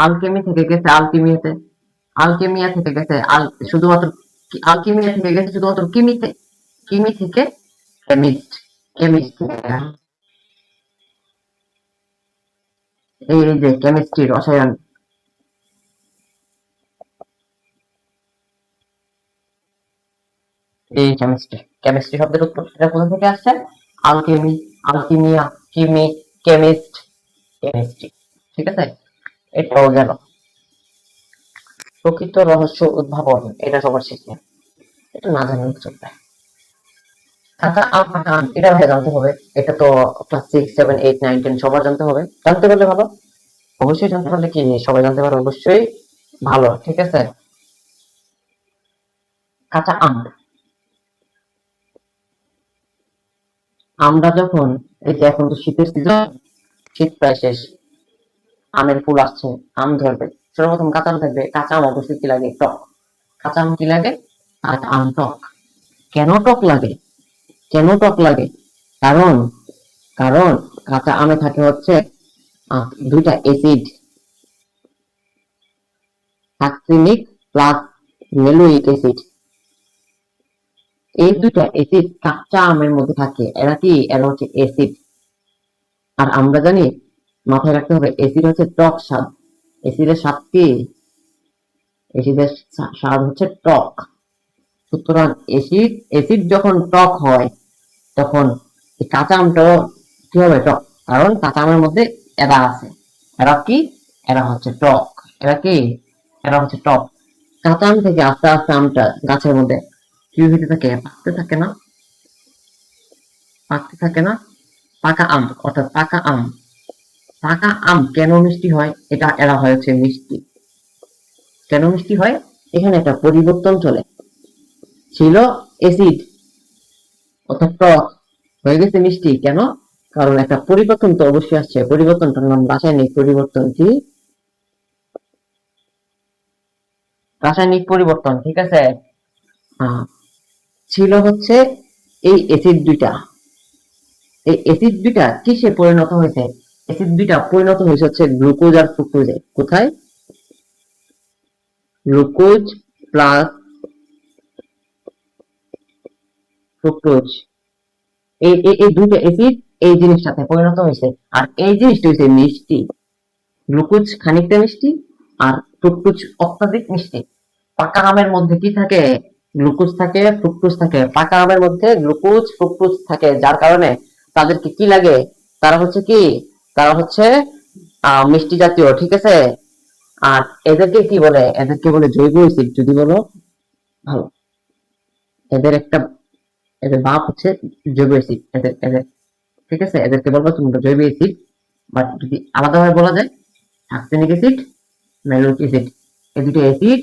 আলকেমি থেকে গেছে আলকেমিয়াতে, আলকেমিয়া থেকে গেছে শুধুমাত্র আলকেমিয়া থেকে গেছে শুধুমাত্র কিমিতে, কিমি থেকে কেমিস্ট, কেমিস্ট। এই যে কেমিস্ট্রি, রসায়ন, এই কেমিস্ট্রি, কেমিস্ট্রি শব্দের উৎপত্তিটা কোথা থেকে আসছে? আলকেমি, আলকিমিয়া, কিমি, কেমিস্ট, কেমিস্ট্রি। ঠিক আছে, এটাও গেল। প্রকৃত রহস্য উদ্ভাবন, এটা সবার শেষে, এটা না জানলে চলবে। কাঁচা আম, পাকা আম, এটা ভাই জানতে হবে। এটা তো ক্লাস 6, 7, 8, 9, 10 সবার জানতে হবে, জানতে পারলে ভালো। অবশ্যই জানতে পারলে কি সবাই জানতে পারে, অবশ্যই ভালো। ঠিক আছে, কাঁচা আম, আমরা যখন, এই যে এখন তো শীতের সিজন, শীত প্রায় শেষ, আমের ফুল আসছে, আম ধরবে, সর্বপ্রথম কাঁচা আম থাকবে। কাঁচা আম অবশ্যই কি লাগে? টক। কাঁচা আম কি লাগে? কাঁচা আম টক। কেন টক লাগে? কেন টক লাগে? কারণ, কারণ কাঁচা আমে থাকে হচ্ছে দুইটা অ্যাসিড, সাকসিনিক প্লাস লেলোইক অ্যাসিড। এই দুইটা অ্যাসিড কাঁচা আমের মধ্যে থাকে। এরা কি? এরা হচ্ছে অ্যাসিড। আর আমরা জানি, মাথায় রাখতে হবে, অ্যাসিড হচ্ছে টক স্বাদ। অ্যাসিডের স্বাদ কি? অ্যাসিডের স্বাদ হচ্ছে টক। সুতরাং অ্যাসিড, অ্যাসিড যখন টক হয়, তখন এই কাঁচা আমটাও কি হবে? টক। কারণ কাঁচা আমের মধ্যে এরা আছে। এরা কি? এরা হচ্ছে টক। এরা কি? এরা হচ্ছে টক। কাঁচা আম থেকে আস্তে আস্তে আমটা গাছের মধ্যে কি হতে থাকে? পাকতে থাকে না? পাকতে থাকে না? পাকা আম, অর্থাৎ পাকা আম। পাকা আম কেন মিষ্টি হয়? এটা এরা হয়েছে মিষ্টি। কেন মিষ্টি হয়? এখানে একটা পরিবর্তন চলে। ছিল অ্যাসিড, অর্থাৎ টক, হয়ে গেছে মিষ্টি। কেন? কারণ একটা পরিবর্তন তো অবশ্যই আসছে। পরিবর্তনটার নাম রাসায়নিক পরিবর্তন। কি? রাসায়নিক পরিবর্তন। ঠিক আছে, আহ, ছিল হচ্ছে এই অ্যাসিড দুইটা। এই অ্যাসিড দুইটা কিসে পরিণত হয়েছে? অ্যাসিড দুইটা পরিণত হয়েছে হচ্ছে গ্লুকোজ আর ফ্রুক্টোজে। কোথায়? গ্লুকোজ প্লাস ফ্রুক্টোজ, এই এই দুইটা অ্যাসিড এই জিনিসটাতে পরিণত হয়েছে। আর এই জিনিসটা হচ্ছে মিষ্টি। গ্লুকোজ খানিকটা মিষ্টি, আর ফ্রুক্টোজ অত্যাধিক মিষ্টি। পাকা আমের মধ্যে কি থাকে? গ্লুকোজ থাকে, ফ্রুক্টোজ থাকে। পাকা আমের মধ্যে গ্লুকোজ, ফ্রুক্টোজ থাকে, যার কারণে তাদেরকে কি লাগে? তারা হচ্ছে কি? তারা হচ্ছে মিষ্টি জাতীয়। ঠিক আছে, আর এদেরকে কি বলে? এদেরকে বলে জৈব অ্যাসিড। যদি বলো ভালো, এদের একটা, এদের বাপ হচ্ছে জৈব অ্যাসিড। এদের এদের ঠিক আছে, এদেরকে বলবো তোমরা জৈব অ্যাসিড। বাট যদি আলাদাভাবে বলা যায়, সাকসেনিক অ্যাসিড, ম্যালোইক অ্যাসিড, এই দুটো অ্যাসিড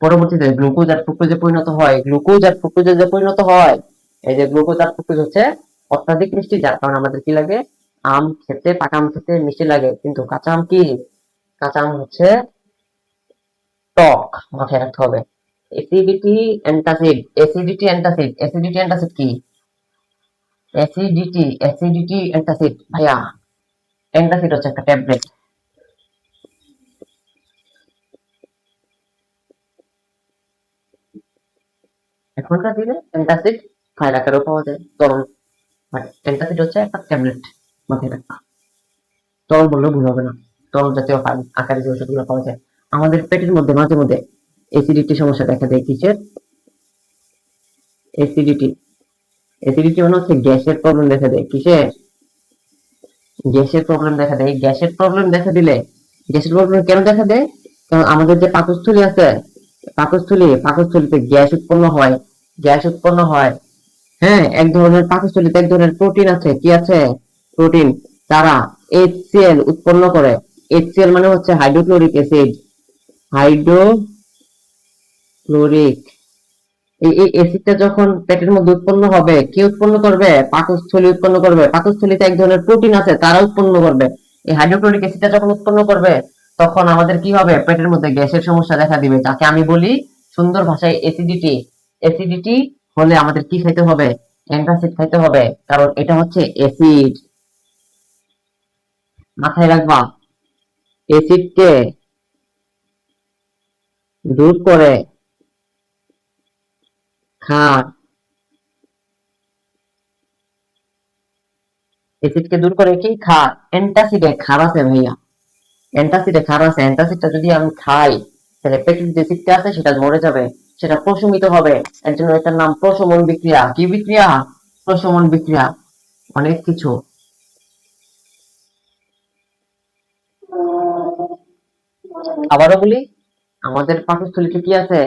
পরবর্তীতে গ্লুকোজ আর ফ্রুক্টোজে পরিণত হয়। গ্লুকোজ আর ফ্রুক্টোজে যে পরিণত হয়, এই যে গ্লুকোজ আর ফ্রুক্টোজ হচ্ছে অত্যাধিক মিষ্টি, যার কারণে আমাদের কি লাগে? আম খেতে, পাকা আম খেতে মিষ্টি লাগে। কিন্তু কাঁচা আম কি? কাঁচা আম হচ্ছে টক। মাথায় রাখতে হবে। Acidity antacid, acidity antacid, acidity antacid কি? অ্যাসিডিটি, অ্যাসিডিটি অ্যান্টাসিড ভাইয়া। অ্যান্টাসিড হচ্ছে একটা ট্যাবলেট। এখনকার দিনে অ্যান্টাসিড ফাইল আকারেও পাওয়া যায়, তরল। বাট অ্যান্টাসিড হচ্ছে একটা ট্যাবলেট। মাথায় রাখবা, তরল বললেও ভুল হবে না। তরল জাতীয় আকারে যে ওষুধগুলো পাওয়া যায়। আমাদের পেটের মধ্যে মাঝে মধ্যে অ্যাসিডিটি সমস্যা দেখা দেয়। কিসের অ্যাসিডিটি? অ্যাসিডিটি মানে হচ্ছে গ্যাসের প্রবলেম দেখা দেয়। কিসের? গ্যাসের প্রবলেম দেখা দেয়। গ্যাসের প্রবলেম দেখা দিলে, গ্যাসের প্রবলেম কেন দেখা দেয়? কারণ আমাদের যে পাকস্থলী আছে, পাকস্থলীতে গ্যাস উৎপন্ন হয়। গ্যাস উৎপন্ন হয়, হ্যাঁ, এক ধরনের পাকস্থলীতে এক ধরনের প্রোটিন আছে। কি আছে? প্রোটিন। তারা HCl উৎপন্ন করে। HCl মানে হচ্ছে হাইড্রোক্লোরিক অ্যাসিড। হাইড্রোক্লোরিক, এই অ্যাসিডটা যখন পেটের মধ্যে উৎপন্ন হবে, কি উৎপন্ন করবে? পাকস্থলী উৎপন্ন করবে। পাকস্থলীতে এক ধরনের প্রোটিন আছে, তারা উৎপন্ন করবে। এই হাইড্রোক্লোরিক অ্যাসিডটা যখন উৎপন্ন করবে, তখন আমাদের কি হবে? পেটের মধ্যে গ্যাসের সমস্যা দেখা দিবে, যাকে আমি বলি সুন্দর ভাষায় অ্যাসিডিটি। অ্যাসিডিটি হলে আমাদের কি খাইতে হবে? অ্যান্টাসিড খাইতে হবে, কারণ এটা হচ্ছে অ্যাসিড। মাথায় রাখবা, অ্যাসিডকে দূর করে ক্ষার, অ্যাসিডকে দূর করে কি? ক্ষার। অ্যান্টাসিডে ক্ষার আছে ভাইয়া, অ্যান্টাসিডে ক্ষার আছে। অ্যান্টাসিডটা যদি আমি খাই, তাহলে পেটের যে সিডটা আছে সেটা মরে যাবে। সেটা প্রশমিত হবে, এর জন্য এটার নাম প্রশমন বিক্রিয়া। কি বিক্রিয়া? প্রশমন বিক্রিয়া। অনেক কিছু। আবারও বলি, আমাদের পাকস্থলীতে কি আছে?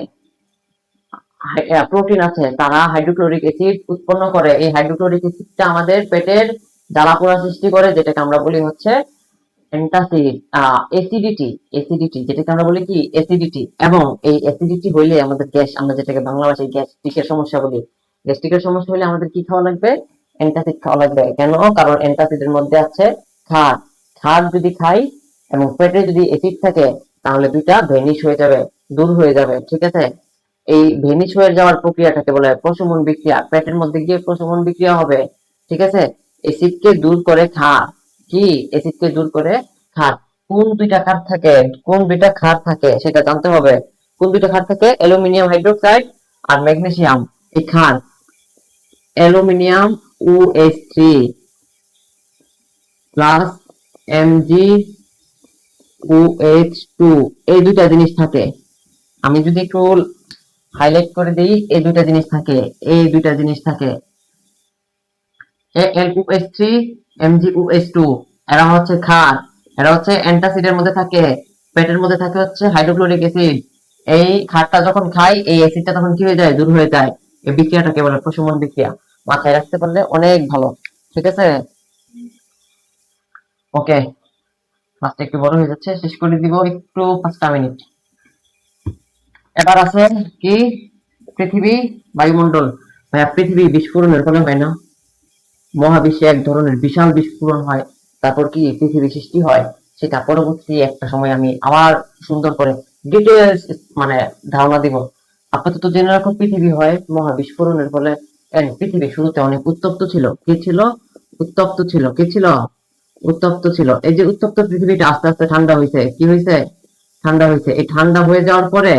প্রোটিন আছে, তারা হাইড্রোক্লোরিক অ্যাসিড উৎপন্ন করে। এই হাইড্রোক্লোরিক অ্যাসিডটা আমাদের পেটের জ্বালা পোড়া সৃষ্টি করে, যেটাকে আমরা বলি হচ্ছে অ্যান্টাসিড, অ্যাসিডিটি। অ্যাসিডিটি যেটাকে আমরা বলি কি? অ্যাসিডিটি। এবং এই অ্যাসিডিটি হইলে আমাদের গ্যাস, আমরা যেটাকে বাংলা ভাষায় গ্যাস্ট্রিকের সমস্যা বলি, গ্যাস্ট্রিকের সমস্যা হলে আমাদের কি খাওয়া লাগবে? অ্যান্টাসিড খাওয়া লাগবে। কেন? কারণ অ্যান্টাসিডের মধ্যে আছে ক্ষার। ক্ষার যদি খাই এবং পেটে যদি অ্যাসিড থাকে, তাহলে দুইটা ভ্যানিশ হয়ে যাবে, দূর হয়ে যাবে। ঠিক আছে? এই ভেনিস হয়ে যাওয়ার প্রক্রিয়াটাকে বলে প্রশমন বিক্রিয়া। পেটের মধ্যে গিয়ে প্রশমন বিক্রিয়া হবে। ঠিক আছে? অ্যাসিডকে দূর করে ক্ষার। কি? অ্যাসিডকে দূর করে ক্ষার। কোন দুইটা ক্ষার থাকে? কোন দুইটা ক্ষার থাকে সেটা জানতে হবে। কোন দুইটা ক্ষার থাকে? অ্যালুমিনিয়াম হাইড্রোক্সাইড আর ম্যাগনেসিয়াম। এই ক্ষার অ্যালুমিনিয়াম OH3 প্লাস MgOH2, এই দুইটা জিনিস থাকে। আমি যদি একটু হাইলাইট করে দিই, এই দুইটা জিনিস থাকে, এই দুইটা জিনিস থাকে। AlOH3, MgOH2, এরা হচ্ছে ক্ষার, এরা হচ্ছে অ্যান্টাসিডের মধ্যে থাকে। পেটের মধ্যে থাকে হচ্ছে হাইড্রোক্লোরিক অ্যাসিড। এই ক্ষারটা যখন খাই, এই অ্যাসিডটা তখন কি হয়ে যায়? দূর হয়ে যায়। এই বিক্রিয়াটাকে বলে প্রশমন বিক্রিয়া। মাথায় রাখতে পারলে অনেক ভালো। ঠিক আছে? ওকে, ক্লাসটা একটু বড় হয়ে যাচ্ছে, শেষ করে দিব একটু 5টা মিনিট। এবার আছে কি? পৃথিবী, বায়ুমণ্ডল। ভাইয়া, পৃথিবী বিস্ফোরণের ফলে হয় না? মহাবিশ্বে এক ধরনের বিশাল বিস্ফোরণ হয়, তারপর কি পৃথিবী সৃষ্টি হয়। সেটা পরবর্তী একটা সময় আমি আবার সুন্দর করে ডিটেলস মানে ধারণা দিব। আপাতত জেনে রাখো, পৃথিবী হয় মহাবিস্ফোরণের ফলে। পৃথিবী শুরুতে অনেক উত্তপ্ত ছিল। কি ছিল? উত্তপ্ত ছিল। কি ছিল? উত্তপ্ত ছিল। এই যে উত্তপ্ত পৃথিবীটা আস্তে আস্তে ঠান্ডা হয়েছে। কি হয়েছে? ঠান্ডা হয়েছে। এই ঠান্ডা হয়ে যাওয়ার পরে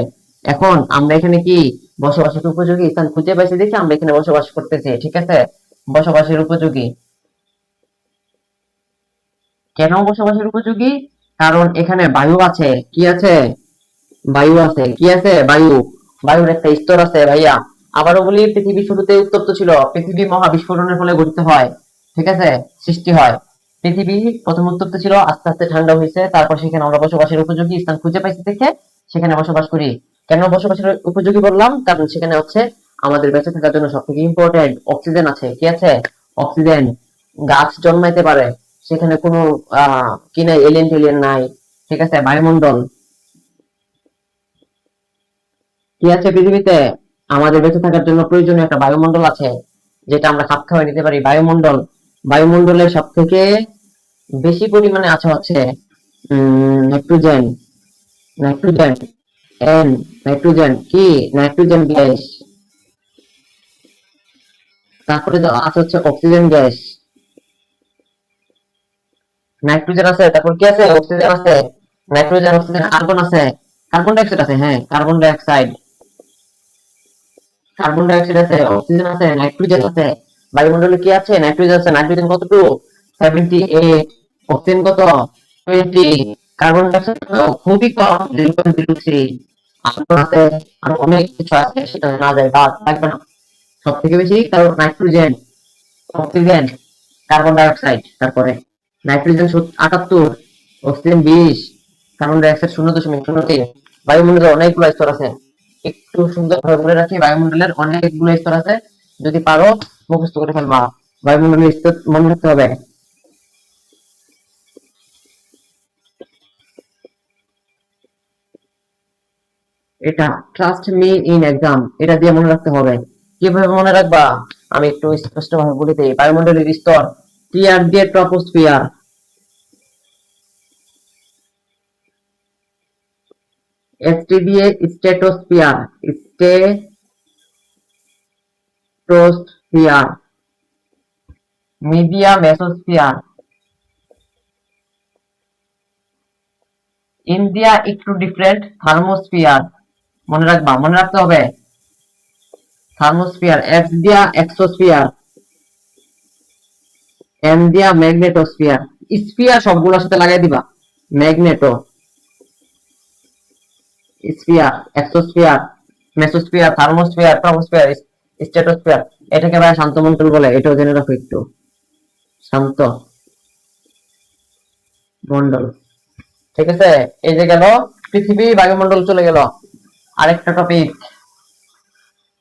এখন আমরা এখানে কি বসবাসের উপযোগী স্থান খুঁজে পাইছি দেখে আমরা এখানে বসবাস করতেছি। ঠিক আছে? বসবাসের উপযোগী। কেন বসবাসের উপযোগী? কারণ এখানে বায়ু আছে। কি আছে? বায়ু আছে। কি আছে? বায়ু। বায়ুর একটা স্তর আছে ভাইয়া। আবারও বলি, পৃথিবী শুরুতে উত্তপ্ত ছিল। পৃথিবী মহাবিস্ফোরণের ফলে গঠিত হয়। ঠিক আছে? সৃষ্টি হয়। পৃথিবী প্রথম উত্তপ্ত ছিল, আস্তে আস্তে ঠান্ডা হয়েছে, তারপর সেখানে আমরা বসবাসের উপযোগী স্থান খুঁজে পাইছি দেখে সেখানে বসবাস করি। কেন বসবাসের উপযোগী বললাম? কারণ সেখানে হচ্ছে আমাদের বেঁচে থাকার জন্য সব থেকে ইম্পর্টেন্ট অক্সিজেন আছে। কি আছে? অক্সিজেন। গাছ জন্মাইতে পারে। সেখানে কোনো কি নাই, এলিয়েন টেলিয়েন নাই। ঠিক আছে? বায়ুমণ্ডল কি আছে পৃথিবীতে? আমাদের বেঁচে থাকার জন্য প্রয়োজনীয় একটা বায়ুমণ্ডল আছে, যেটা আমরা খাপ খাওয়াই নিতে পারি। বায়ুমণ্ডল। বায়ুমণ্ডলের সব থেকে বেশি পরিমাণে আছে হচ্ছে নাইট্রোজেন। নাইট্রোজেন। এন। নাইট্রোজেন কি? Nitrogen gas. তারপরে আছে হচ্ছে অক্সিজেন গ্যাস। নাইট্রোজেন আছে, তারপর কি আছে? অক্সিজেন আছে। নাইট্রোজেন, অক্সিজেন, কার্বন আছে। কার্বন ডাইঅক্সাইড আছে, হ্যাঁ, কার্বন ডাইঅক্সাইড। কার্বন ডাইঅক্সাইড আছে, অক্সিজেন আছে, নাইট্রোজেন আছে। বায়ুমণ্ডলে কি আছে? নাইট্রোজেন আছে। নাইট্রোজেন কতটুকু? 78। অক্সিজেন কত? 20। কার্বন ডাইঅক্সাইড খুবই কম, 0.03। আর্গন আছে, আর অনেক কিছু আছে, সেটা না যায়, বাদ লাগবে না। সব থেকে বেশি কারণ নাইট্রোজেন, অক্সিজেন, কার্বন ডাইঅক্সাইড। তারপরে নাইট্রোজেন 78, অক্সিজেন 20, কার্বন ডাইঅক্সাইড 0.03। বায়ুমণ্ডলে অনেকগুলো স্তর আছে। একটু সুন্দরভাবে বলে রাখি, বায়ুমণ্ডলের অনেকগুলো স্তর আছে। যদি পারো মুখস্থ করে ফেলবা। বায়ুমণ্ডলের স্তর মনে রাখতে হবে। এটা ট্রাস্ট মি ইন এক্সাম, এটা দিয়ে মনে রাখতে হবে। কিভাবে মনে রাখবা? আমি একটু স্পষ্টভাবে বলে দিই। বায়ুমণ্ডলের স্তর: টিয়ার দিয়ে ট্রপোস্ফিয়ার, এসটি দিয়ে স্ট্রেটোস্ফিয়ার, স্ট্রেটোস্ফিয়ার, মিডিয়া মেসোস্ফিয়ার, ইন্ডিয়া একটু ডিফারেন্ট, থার্মোস্ফিয়ার। মনে রাখবা, মনে রাখতে হবে। থার্মোস্ফিয়ার, এক্স দিয়া এক্সোস্ফিয়ার, এম দিয়া ম্যাগনেটোস্ফিয়ার। স্ফিয়ার সবগুলোর সাথে লাগাই দিবা। Magneto sphere, exosphere, mesosphere, thermosphere, troposphere, stratosphere. এটাকে ভাই শান্ত মন্ডল বলে, এটাও জেনে রাখো একটু। শান্ত মন্ডল, ঠিক আছে। এই যে গেল পৃথিবী, বায়ুমন্ডল চলে গেল। আরেকটা টপিক,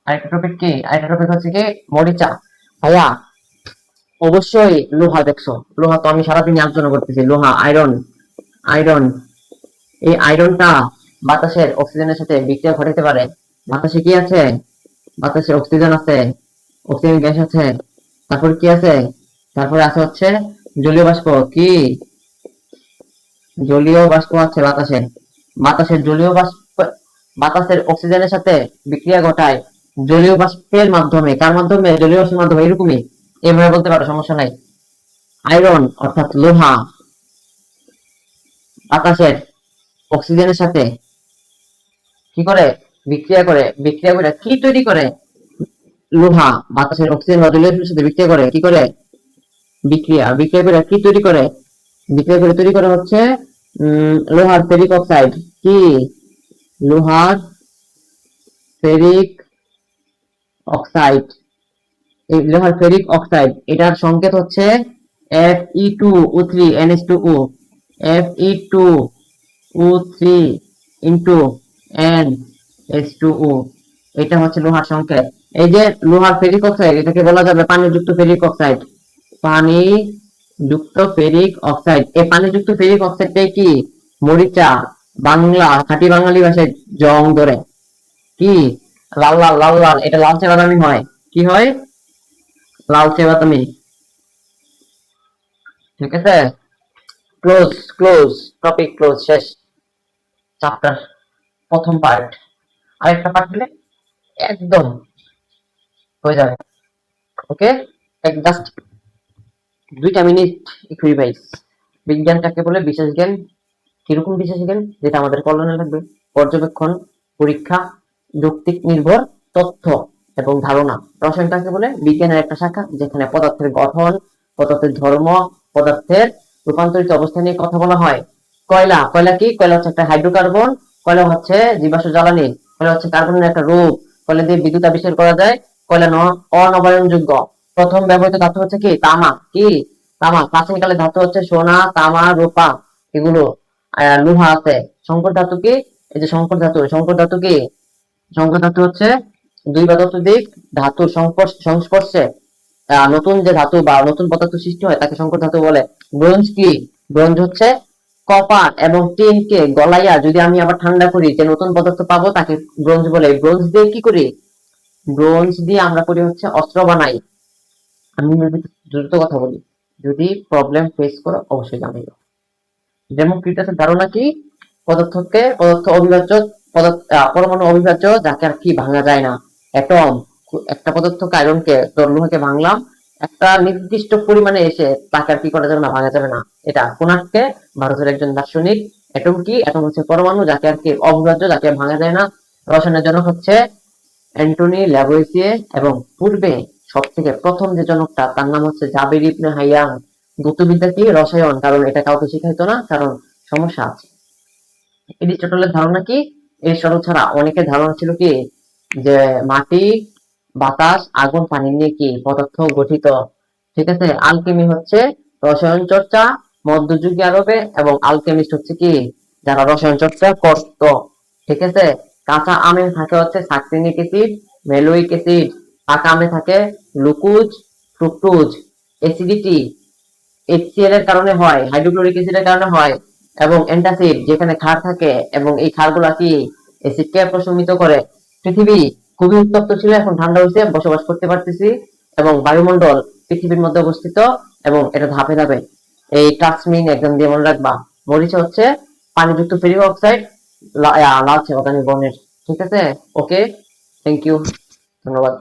আরেকটা টপিক হচ্ছে কি মরিচা। ভাইয়া অবশ্যই লোহা দেখছো, লোহা তো আমি সারাদিন আলোচনা করতেছি, লোহা, আয়রন। আয়রন, এই আয়রনটা বাতাসের অক্সিজেনের সাথে বিক্রিয়া ঘটাতে পারে। বাতাসে কি আছে? বাতাসে অক্সিজেন আছে, অক্সিজেন গ্যাস আছে। তারপর কি আছে? তারপরে আছে হচ্ছে জলীয় বাষ্প। কি জলীয় বাষ্প আছে বাতাসে। বাতাসের জলীয় বাষ্প বাতাসের অক্সিজেনের সাথে বিক্রিয়া ঘটায় জলীয় বাষ্পের মাধ্যমে। কার মাধ্যমে? জলীয় বাষ্পের মাধ্যমে। এরকমই, এভাবে বলতে পারো, সমস্যা নাই। আয়রন অর্থাৎ লোহা বাতাসের অক্সিজেনের সাথে কি করে? বিক্রিয়া করে। বিক্রিয়া করে কি তৈরি করে? লোহা বাতাসের অক্সিজেন বা জলীয় বাষ্পের সাথে বিক্রিয়া করে কি করে? বিক্রিয়া করে কি তৈরি করে? বিক্রিয়া করে তৈরি করে হচ্ছে লোহার ফেরিক অক্সাইড। কি? লোহার ফেরিক অক্সাইড। এই লোহার ফেরিক অক্সাইড, এটার সংকেত হচ্ছে Fe2O3 Fe2O3 ইন্টু NH2O। এটা হচ্ছে লোহার সংকেত। এই যে লোহার ফেরিক অক্সাইড, এটাকে বলা যাবে পানিযুক্ত ফেরিক অক্সাইড। পানি যুক্ত ফেরিক অক্সাইড। এই পানিযুক্ত ফেরিক অক্সাইডটাই কি মরিচা, বাংলা খাঁটি বাঙালি ভাষায় জং ধরে। কি? লাল লাল লাল লাল, এটা লালচে বাদামি হয়। কি হয়? লালচে বাদামি, ঠিক আছে। ক্লোজ, ক্লোজ, টপিক ক্লোজ, শেষ চ্যাপ্টার, প্রথম পার্ট। আরেকটা পার্ট দিলে একদম হয়ে যাবে। ওকে, এক জাস্ট 2 মিনিট একটু রিভাইজ। বিজ্ঞান কাকে বলে? বিশেষ জ্ঞান। কিরকম বিশেষ জ্ঞান? যেটা আমাদের কল্যাণে লাগবে। পর্যবেক্ষণ, পরীক্ষা, যৌক্তিক নির্ভর তথ্য এবং ধারণা। রসায়ন কাকে বলে? বিজ্ঞানের একটা শাখা যেখানে পদার্থের গঠন, পদার্থের ধর্ম, পদার্থের রূপান্তরিত অবস্থা নিয়ে কথা বলা হয়। কয়লা, কয়লা কি? কয়লা হচ্ছে একটা হাইড্রোকার্বন। কয়লা হচ্ছে জীবাশ্ম জ্বালানি। কয়লা হচ্ছে কার্বনের একটা রূপ। কয়লা দিয়ে বিদ্যুৎ আবিষ্কার করা যায়। কয়লা অনবায়নযোগ্য। প্রথম ব্যবহৃত ধাতু হচ্ছে কি? তামা। কি? তামা। প্রাচীনকালে ধাতু হচ্ছে সোনা, তামা, রূপা, এগুলো। লোহা আছে। সংকর ধাতু কি? এই যে সংকর ধাতু, সংকর ধাতু কি? সংকর ধাতু হচ্ছে দুই বা ততোধিক ধাতুর সংস্পর্শে নতুন যে ধাতু বা নতুন পদার্থ সৃষ্টি হয় তাকে সংকর ধাতু বলে। ব্রোঞ্জ কি? ব্রোঞ্জ হচ্ছে কপার এবং টিন কে গলাইয়া যদি আমি আবার ঠান্ডা করি যে নতুন পদার্থ পাবো তাকে ব্রোঞ্জ বলে। ব্রোঞ্জ দিয়ে কি করি? ব্রোঞ্জ দিয়ে আমরা করি হচ্ছে অস্ত্র বানাই। আমি দ্রুত কথা বলি, যদি প্রবলেম ফেস করো অবশ্যই জানাইও। ডেমোক্রিটাসের ধারণা কি? পদার্থ অবিভাজ্য, পরমাণু অবিভাজ্য, যাকে আর কি ভাঙা যায় না। অ্যাটম, একটা পদার্থকে, আয়রনকে, লোহাকে ভাঙলাম, একটা নির্দিষ্ট পরিমাণে এসে তাকে আর কি করা যাবে না, ভাঙা যাবে না। এটা কোনার্ককে, ভারতের একজন দার্শনিক। অ্যাটম কি? অ্যাটম হচ্ছে পরমাণু, যাকে আর কি অবিভাজ্য, যাকে ভাঙা যায় না। রসায়নের জনক হচ্ছে অ্যান্টনি ল্যাভোইসিয়ে, এবং পূর্বে সব থেকে প্রথম যে জনকটা তার নাম হচ্ছে জাবির ইবনে হাইয়ান। দ্যুতিবিদ্যা কি? রসায়ন, কারণ এটা কাউকে শিখাইতো না, কারণ সমস্যা আছে। এরিস্টটলের ধারণা কি? এরিস্টটল ছাড়া অনেকের ধারণা ছিল কি যে মাটি, বাতাস, আগুন, পানি নিয়ে কি পদার্থ গঠিত। ঠিক আছে। আলকেমি হচ্ছে রসায়ন চর্চা মধ্যযুগীয় আরবে, এবং আলকেমিস্ট হচ্ছে কি যারা রসায়ন চর্চা করত। ঠিক আছে। কাঁচা আমে থাকে হচ্ছে সাকরিনিক অ্যাসিড, মেলোইক অ্যাসিড। পাকা আমে থাকে গ্লুকোজ, ফ্রুক্টোজ। অ্যাসিডিটি HCl এর কারণে হয়, হাইড্রোক্লোরিক অ্যাসিডের কারণে হয়, এবং অ্যান্টাসিড যেখানে ক্ষার থাকে, এবং এই ক্ষারগুলো কি অ্যাসিডকে প্রশমিত করে। পৃথিবী খুবই উত্তপ্ত ছিল, এখন ঠান্ডা হয়েছে, বসবাস করতে পারতেছি। এবং বায়ুমণ্ডল পৃথিবীর মধ্যে অবস্থিত, এবং এটা ধাপে ধাপে। এই টাস্মিং একদম দিয়ে মনে রাখবা। মরিচা হচ্ছে পানিযুক্ত ফেরিক অক্সাইড, লালচে বাদামি বর্ণের। ঠিক আছে। ওকে, থ্যাংক ইউ, ধন্যবাদ।